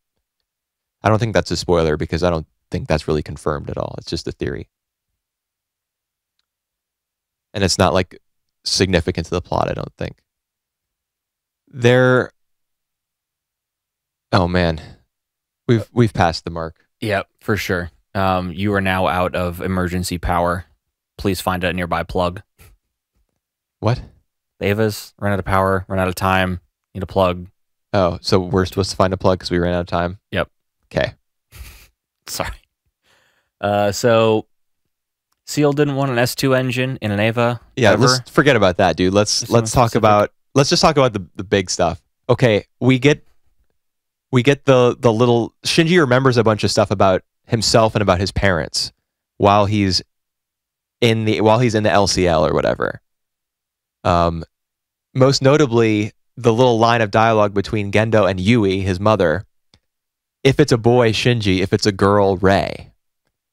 I don't think that's a spoiler because I don't think that's really confirmed at all. It's just a theory. And it's not like significant to the plot, I don't think. Oh man. We've passed the mark. Yep, for sure. You are now out of emergency power. Please find a nearby plug. What? Evas, run out of power, run out of time, need a plug. Oh, so we're supposed to find a plug because we ran out of time? Yep. Okay. Sorry. So Seal didn't want an S2 engine in an Eva. Yeah, ever. let's forget about that, dude. Let's just talk about the big stuff. Okay, we get the little Shinji remembers a bunch of stuff about himself and about his parents while he's in the LCL or whatever. Most notably the little line of dialogue between Gendo and Yui, his mother. If it's a boy, Shinji. If it's a girl, Rei.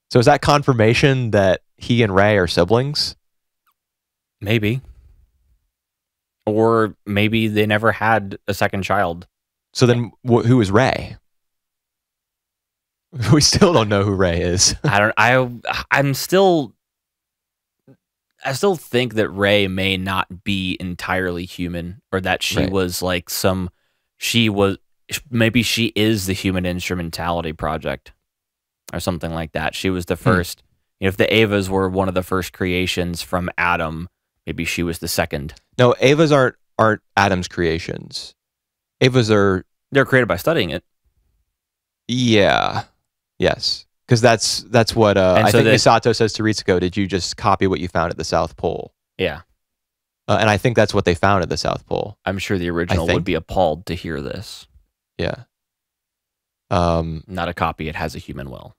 So is that confirmation that he and Rei are siblings? Maybe. Or maybe they never had a second child. So then who is Rei? We still don't know who Rei is. I still think that Rei may not be entirely human, or that she was like maybe she is the Human Instrumentality Project or something like that. She was the first. If the Evas were one of the first creations from Adam, maybe she was the second. No, Evas aren't Adam's creations. Evas they're created by studying it. Yeah. Yes. Because that's what I think Misato says to Ritsuko. Did you just copy what you found at the South Pole? Yeah. And I think that's what they found at the South Pole. I'm sure the original would be appalled to hear this. Yeah. Not a copy. It has a human will.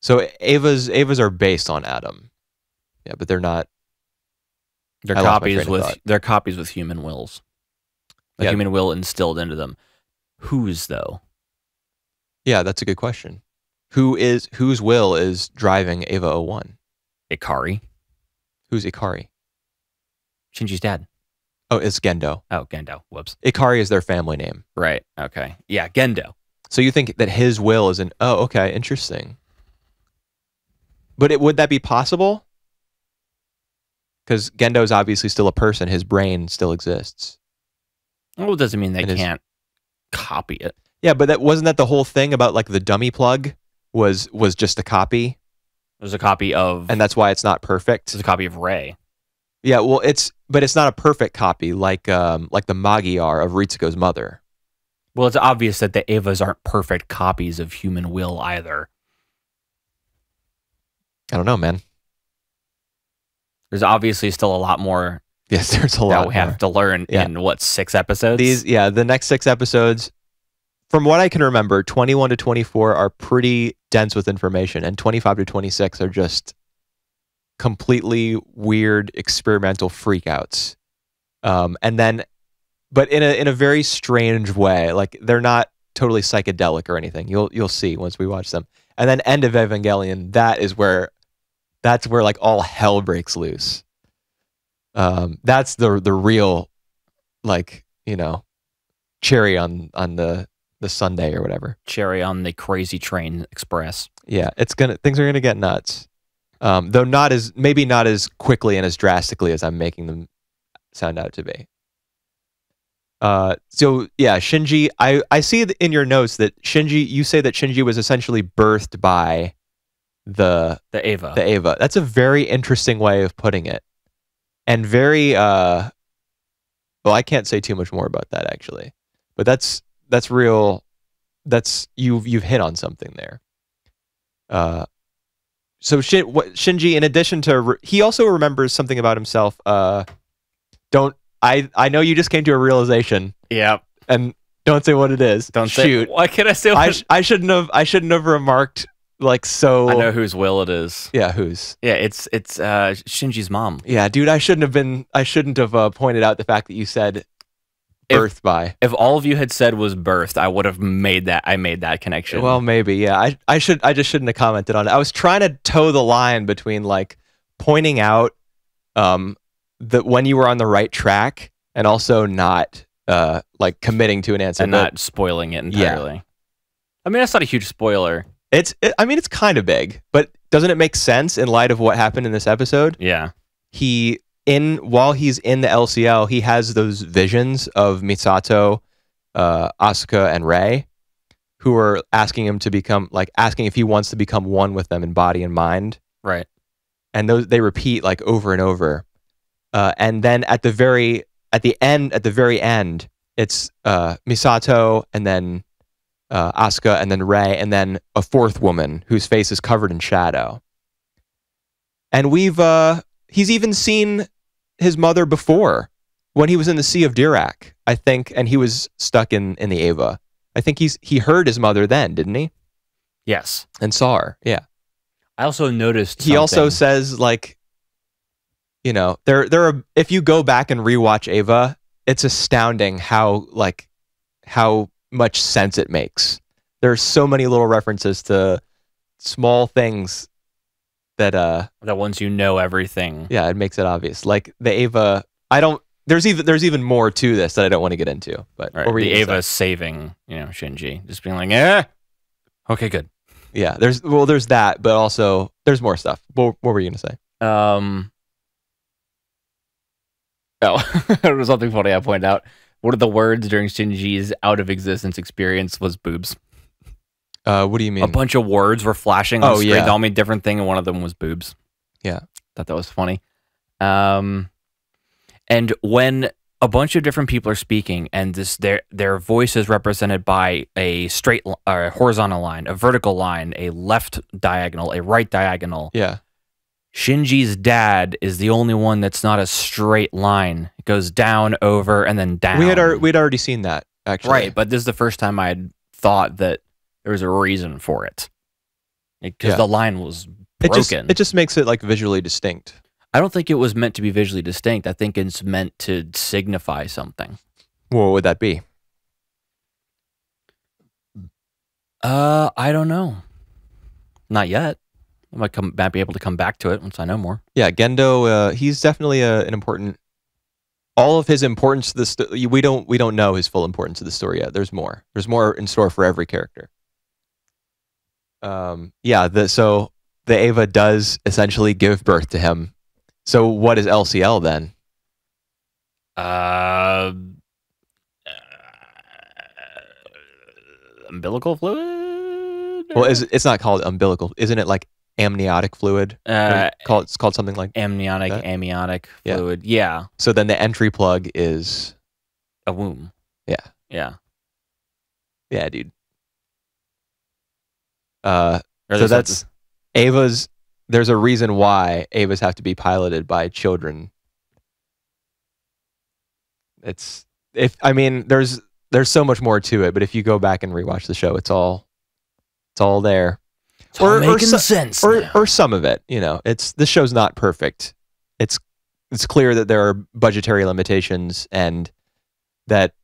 So Evas are based on Adam. Yeah, but they're not. They're copies with human wills. A human will instilled into them. Whose though? Yeah, that's a good question. whose will is driving Eva 01? Ikari. Who's Ikari? Shinji's dad. Oh, it's Gendo. Oh, Gendo. Whoops. Ikari is their family name. Right. Okay. Yeah, Gendo. So you think that his will is in... Oh, okay. Interesting. But would that be possible? Because Gendo is obviously still a person. His brain still exists. Well, it doesn't mean they can't copy it. Yeah, but wasn't that the whole thing about like the dummy plug was just a copy? There's a copy of... And that's why it's not perfect? There's a copy of Rei. Yeah, well, it's not a perfect copy like the Magyar of Ritsuko's mother. Well, it's obvious that the Evas aren't perfect copies of human will either. I don't know, man. There's obviously still a lot more. Yes, there's a lot that we have to learn in what, 6 episodes? The next 6 episodes, from what I can remember, 21 to 24 are pretty dense with information, and 25 to 26 are just completely weird experimental freakouts. And then, but in a very strange way, like they're not totally psychedelic or anything. You'll see once we watch them. And then end of Evangelion, that's where like all hell breaks loose. That's the real, like, cherry on the sundae or whatever. Cherry on the crazy train express. Yeah, things are gonna get nuts. Though maybe not as quickly and as drastically as I'm making them sound out to be. So yeah, Shinji, I see in your notes that you say that Shinji was essentially birthed by the Eva. The Eva. That's a very interesting way of putting it. And very well, I can't say too much more about that actually. But that's real. You've hit on something there. So Shinji, in addition to he also remembers something about himself. I know you just came to a realization. Yeah. And don't say what it is. Don't shoot. Why can't I say what I shouldn't have remarked like so. I know whose will it is. Yeah, whose? Yeah, it's Shinji's mom. Yeah, dude, I shouldn't have pointed out the fact that you said birthed by. If all of you had said was birthed, I would have made that connection. Well, maybe, yeah. I just shouldn't have commented on it. I was trying to toe the line between like pointing out that when you were on the right track and also not like committing to an answer and not spoiling it entirely. Yeah. I mean, that's not a huge spoiler. I mean, it's kind of big, but doesn't it make sense in light of what happened in this episode? Yeah. While he's in the LCL, he has those visions of Misato, Asuka, and Rei, who are asking him to become, like, asking if he wants to become one with them in body and mind. Right. And they repeat like over and over. And then at the very end, it's Misato, and then Asuka, and then Rei, and then a fourth woman whose face is covered in shadow. And he's even seen his mother before when he was in the Sea of Dirac, I think, and he was stuck in the Eva. I think he heard his mother then, didn't he? Yes. And saw her, yeah. I also noticed he also says, like, there are, if you go back and rewatch Eva, it's astounding how much sense it makes. There's so many little references to small things that once you know everything. Yeah, it makes it obvious. Like the Eva, there's even more to this that I don't want to get into. But right. The Eva saving, Shinji, just being like, okay, good. Yeah, there's that, but also there's more stuff. What were you gonna say? There was something funny I pointed out. One of the words during Shinji's out of existence experience was boobs. What do you mean? A bunch of words were flashing on the screen. They all mean different thing, and one of them was boobs. Yeah. Thought that was funny. And when a bunch of different people are speaking, and their voice is represented by a straight or horizontal line, a vertical line, a left diagonal, a right diagonal. Yeah. Shinji's dad is the only one that's not a straight line. It goes down, over, and then down. We'd already seen that, actually. Right, but this is the first time I had thought that there was a reason for it. Because the line was broken. It just makes it like visually distinct. I don't think it was meant to be visually distinct. I think it's meant to signify something. What would that be? I don't know. Not yet. I might be able to come back to it once I know more. Yeah, Gendo, he's definitely an important. All of his importance to the story, we don't know his full importance to the story yet. There's more. There's more in store for every character. So the Eva does essentially give birth to him. So what is LCL then? Umbilical fluid? Well, it's not called umbilical. Isn't it like amniotic fluid? It's called something like amniotic fluid. Yeah. So then the entry plug is a womb. Yeah. Yeah. Yeah, dude. So that's Ava's. There's a reason why Avas have to be piloted by children. There's so much more to it, but if you go back and rewatch the show, it's all there. It's all making sense. Or some of it, the show's not perfect. It's clear that there are budgetary limitations and that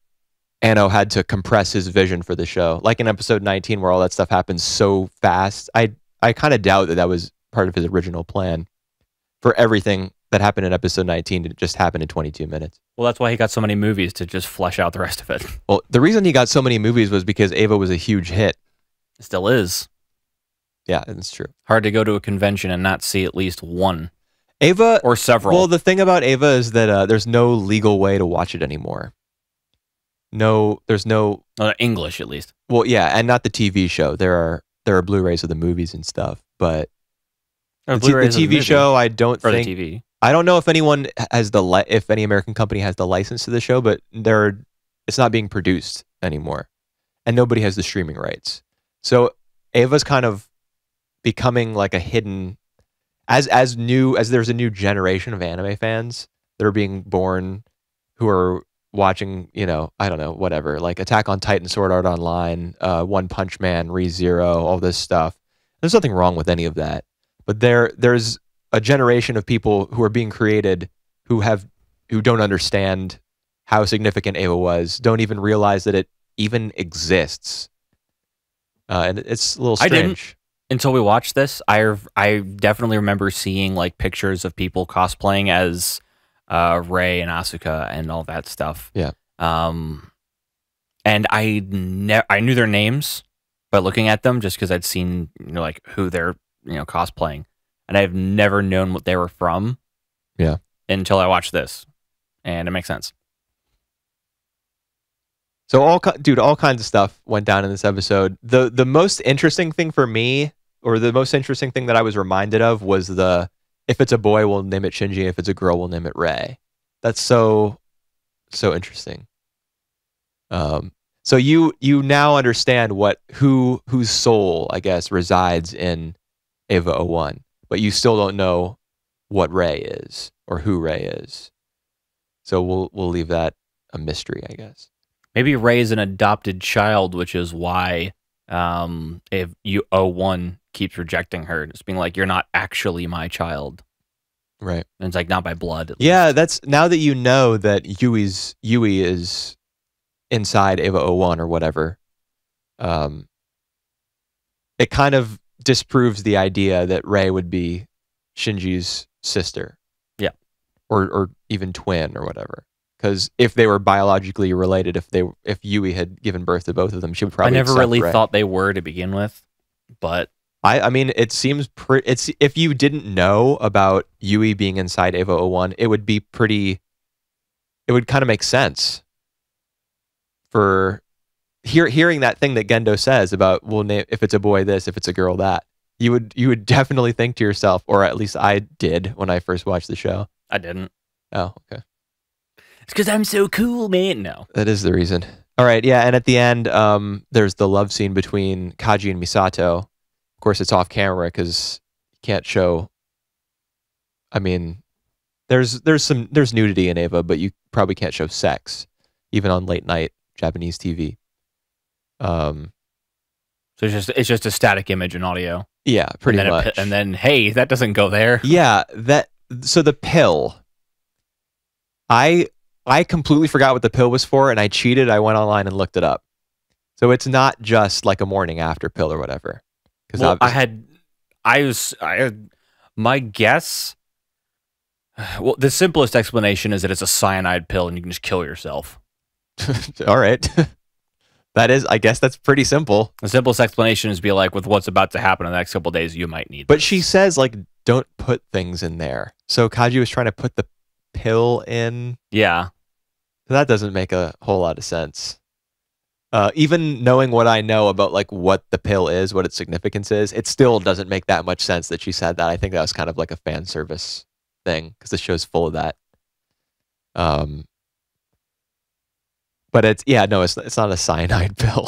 Anno had to compress his vision for the show. Like in episode 19 where all that stuff happens so fast. I kind of doubt that was part of his original plan for everything that happened in episode 19 to just happen in 22 minutes. Well, that's why he got so many movies to just flesh out the rest of it. Well, the reason he got so many movies was because Ava was a huge hit. It still is. Yeah, it's true. Hard to go to a convention and not see at least one. Ava or several. Well, the thing about Ava is that there's no legal way to watch it anymore. No, there's no English at least. Well, yeah, and not the TV show. There are Blu-rays of the movies and stuff, but the TV show, I don't think. The TV. I don't know if anyone has if any American company has the license to the show, but it's not being produced anymore, and nobody has the streaming rights. So Ava's kind of becoming like a hidden, as there's a new generation of anime fans that are being born, who are watching, I don't know, whatever, like Attack on Titan, Sword Art Online, One Punch Man, ReZero, all this stuff. There's nothing wrong with any of that, but there's a generation of people who are being created who don't understand how significant Ava was, don't even realize that it even exists, and it's a little strange. I didn't until we watched this. I definitely remember seeing like pictures of people cosplaying as Rei and Asuka and all that stuff. Yeah. And I knew their names by looking at them just because I'd seen like who they're cosplaying, and I've never known what they were from. Yeah. Until I watched this, and it makes sense. So all kinds of stuff went down in this episode. The most interesting thing for me, or the most interesting thing that I was reminded of, was if it's a boy, we'll name it Shinji. If it's a girl, we'll name it Rei. That's so interesting. So you now understand whose soul, I guess, resides in Eva 01, but you still don't know what Rei is or who Rei is. So we'll leave that a mystery, I guess. Maybe Rei is an adopted child, which is why if U01 keeps rejecting her, just being like, "You're not actually my child." Right. And it's like not by blood. Yeah, that's now that you know that Yui is inside Eva 01 or whatever. It kind of disproves the idea that Rei would be Shinji's sister. Yeah. Or even twin or whatever. Because if they were biologically related, if Yui had given birth to both of them, she would probably. I never really Rei. thought they were to begin with, but I mean, it seems it's if you didn't know about Yui being inside Eva 01, it would be pretty. It would kind of make sense. For hearing that thing that Gendo says about if it's a boy this, if it's a girl that, you would definitely think to yourself, or at least I did when I first watched the show. I didn't. Oh, okay. It's because I'm so cool, man. No. That is the reason. All right, yeah, and at the end, there's the love scene between Kaji and Misato. Of course, it's off camera because you can't show. I mean, there's nudity in Eva, but you probably can't show sex, even on late night Japanese TV. So it's just a static image and audio. Yeah, pretty much. And then, hey, that doesn't go there. Yeah, so the pill. I completely forgot what the pill was for, and I cheated. I went online and looked it up. So it's not just like a morning after pill or whatever. Well, I had My guess. Well, the simplest explanation is that it's a cyanide pill and you can just kill yourself. All right. That is, I guess that's pretty simple. The simplest explanation is be like, with what's about to happen in the next couple of days, you might need But this. she says, like, don't put things in there. So Kaji was trying to put the pill in. Yeah. That doesn't make a whole lot of sense. Even knowing what I know about, like, what the pill is, what its significance is, it still doesn't make that much sense that she said that. I think that was kind of like a fan service thing, because the show's full of that. But it's not a cyanide pill.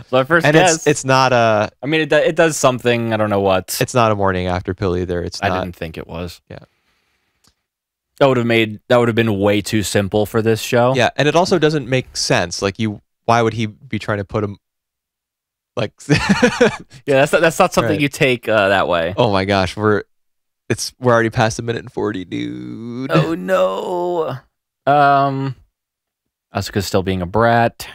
So at first, and guess, it's not a. I mean, it does something. I don't know what. It's not a morning after pill either. I didn't think it was. Yeah. That would have been way too simple for this show. Yeah, and it also doesn't make sense. Like, why would he be trying to put him? Like, yeah, that's not something right. you take that way. Oh my gosh, we're already past 1:40, dude. Oh no. Asuka's still being a brat.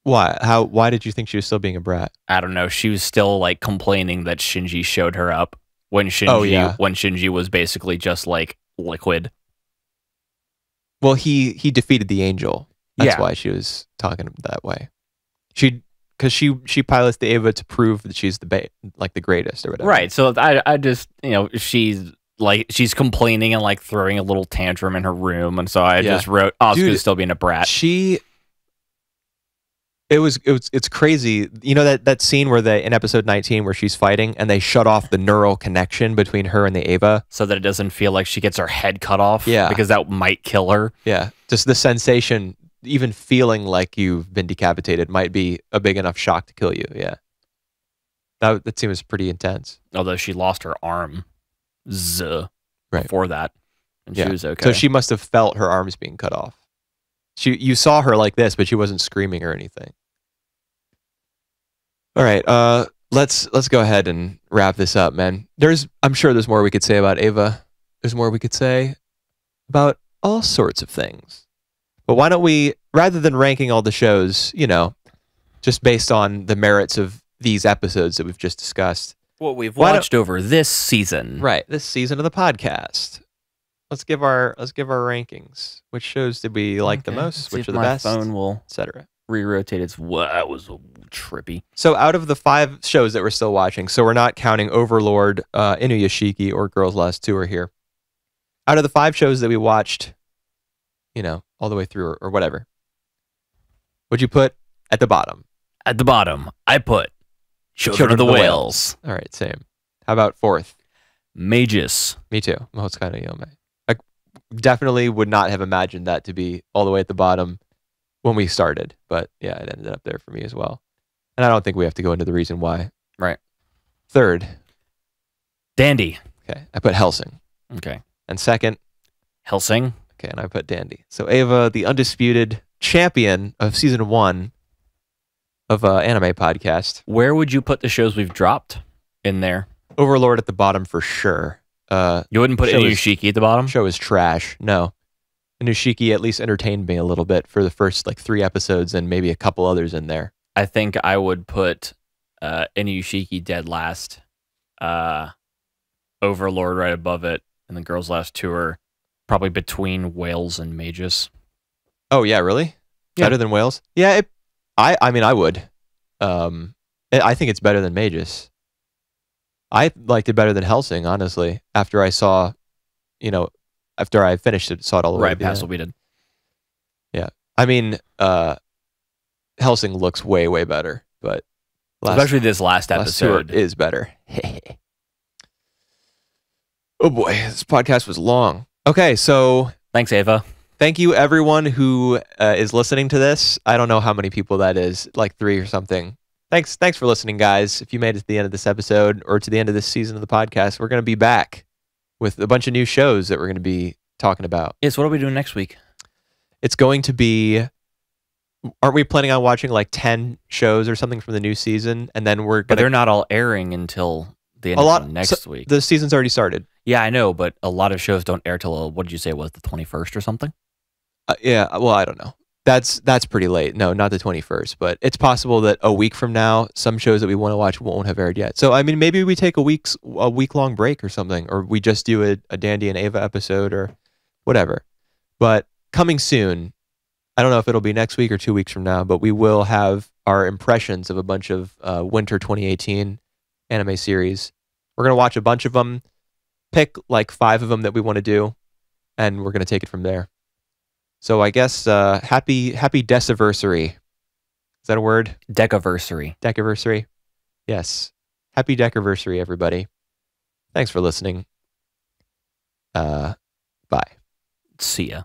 Why? Why did you think she was still being a brat? I don't know. She was still like complaining that Shinji showed her up when Shinji was basically just like liquid. Well, he defeated the angel. That's why she was talking that way. Because she pilots the Eva to prove that she's the greatest or whatever. Right. So I just, she's complaining and like throwing a little tantrum in her room, and so I just wrote Asuka's still being a brat. It's crazy. You know that scene where in episode 19 where she's fighting and they shut off the neural connection between her and the Eva so that it doesn't feel like she gets her head cut off. Yeah. Because that might kill her. Yeah. Just the sensation, even feeling like you've been decapitated, might be a big enough shock to kill you. Yeah. That seems pretty intense. Although she lost her arm before that, and she was okay. So she must have felt her arms being cut off. You saw her like this, but she wasn't screaming or anything. All right, let's go ahead and wrap this up, man. I'm sure there's more we could say about Eva. There's more we could say about all sorts of things. But why don't we, rather than ranking all the shows, just based on the merits of these episodes that we've just discussed, what we've watched over this season, right? This season of the podcast. Let's give our rankings. Which shows did we like the most? Which are the best? My phone will, etc. Re-rotate. That was trippy. So out of the 5 shows that we're still watching, so we're not counting Overlord, Inuyashiki, or Girls Last 2 are here. Out of the 5 shows that we watched, all the way through or whatever, what'd you put at the bottom? At the bottom, I put Children of the Whales. All right, same. How about 4th? Magus. Me too. Mahoutsukai no Yome. I definitely would not have imagined that to be all the way at the bottom when we started, but yeah, it ended up there for me as well. And I don't think we have to go into the reason why. Right. 3rd. Dandy. Okay, I put Hellsing. Okay. And 2nd. Hellsing. Okay, and I put Dandy. So Ava, the undisputed champion of season 1 of Anime Podcast. Where would you put the shows we've dropped in there? Overlord at the bottom for sure. You wouldn't put Inuyashiki at the bottom? Show is trash. No. Inuyashiki at least entertained me a little bit for the first 3 episodes and maybe a couple others in there. I think I would put Inuyashiki dead last, Overlord right above it, and the Girls Last Tour probably between Whales and Magus. Oh yeah, really? Yeah. Better than Whales? Yeah, I mean I would. I think it's better than Magus. I liked it better than Hellsing, honestly, after I saw, after I finished it, saw it all the way. Right past what we did. Yeah. I mean, Hellsing looks way, way better, but especially this last episode is better. Oh boy, this podcast was long. Okay, so thanks, Ava. Thank you, everyone who is listening to this. I don't know how many people that is, like 3 or something. Thanks for listening, guys. If you made it to the end of this episode or to the end of this season of the podcast, we're going to be back with a bunch of new shows that we're going to be talking about. Yes, what are we doing next week? It's going to be, aren't we planning on watching 10 shows or something from the new season? And then we're going to... But they're not all airing until the end of next week. The season's already started. Yeah, I know, but a lot of shows don't air till, what did you say, was the 21st or something? Yeah, well, I don't know. That's pretty late. No, not the 21st, but it's possible that a week from now, some shows that we want to watch won't have aired yet. So I mean, maybe we take a week long break or something, or we just do a Dandy and Ava episode or whatever. But coming soon, I don't know if it'll be next week or 2 weeks from now, but we will have our impressions of a bunch of winter 2018 anime series. We're gonna watch a bunch of them, pick like 5 of them that we want to do, and we're gonna take it from there. So I guess happy Deciversary. Is that a word? Decaversary. Decaversary. Yes. Happy Decaversary, everybody. Thanks for listening. Bye. See ya.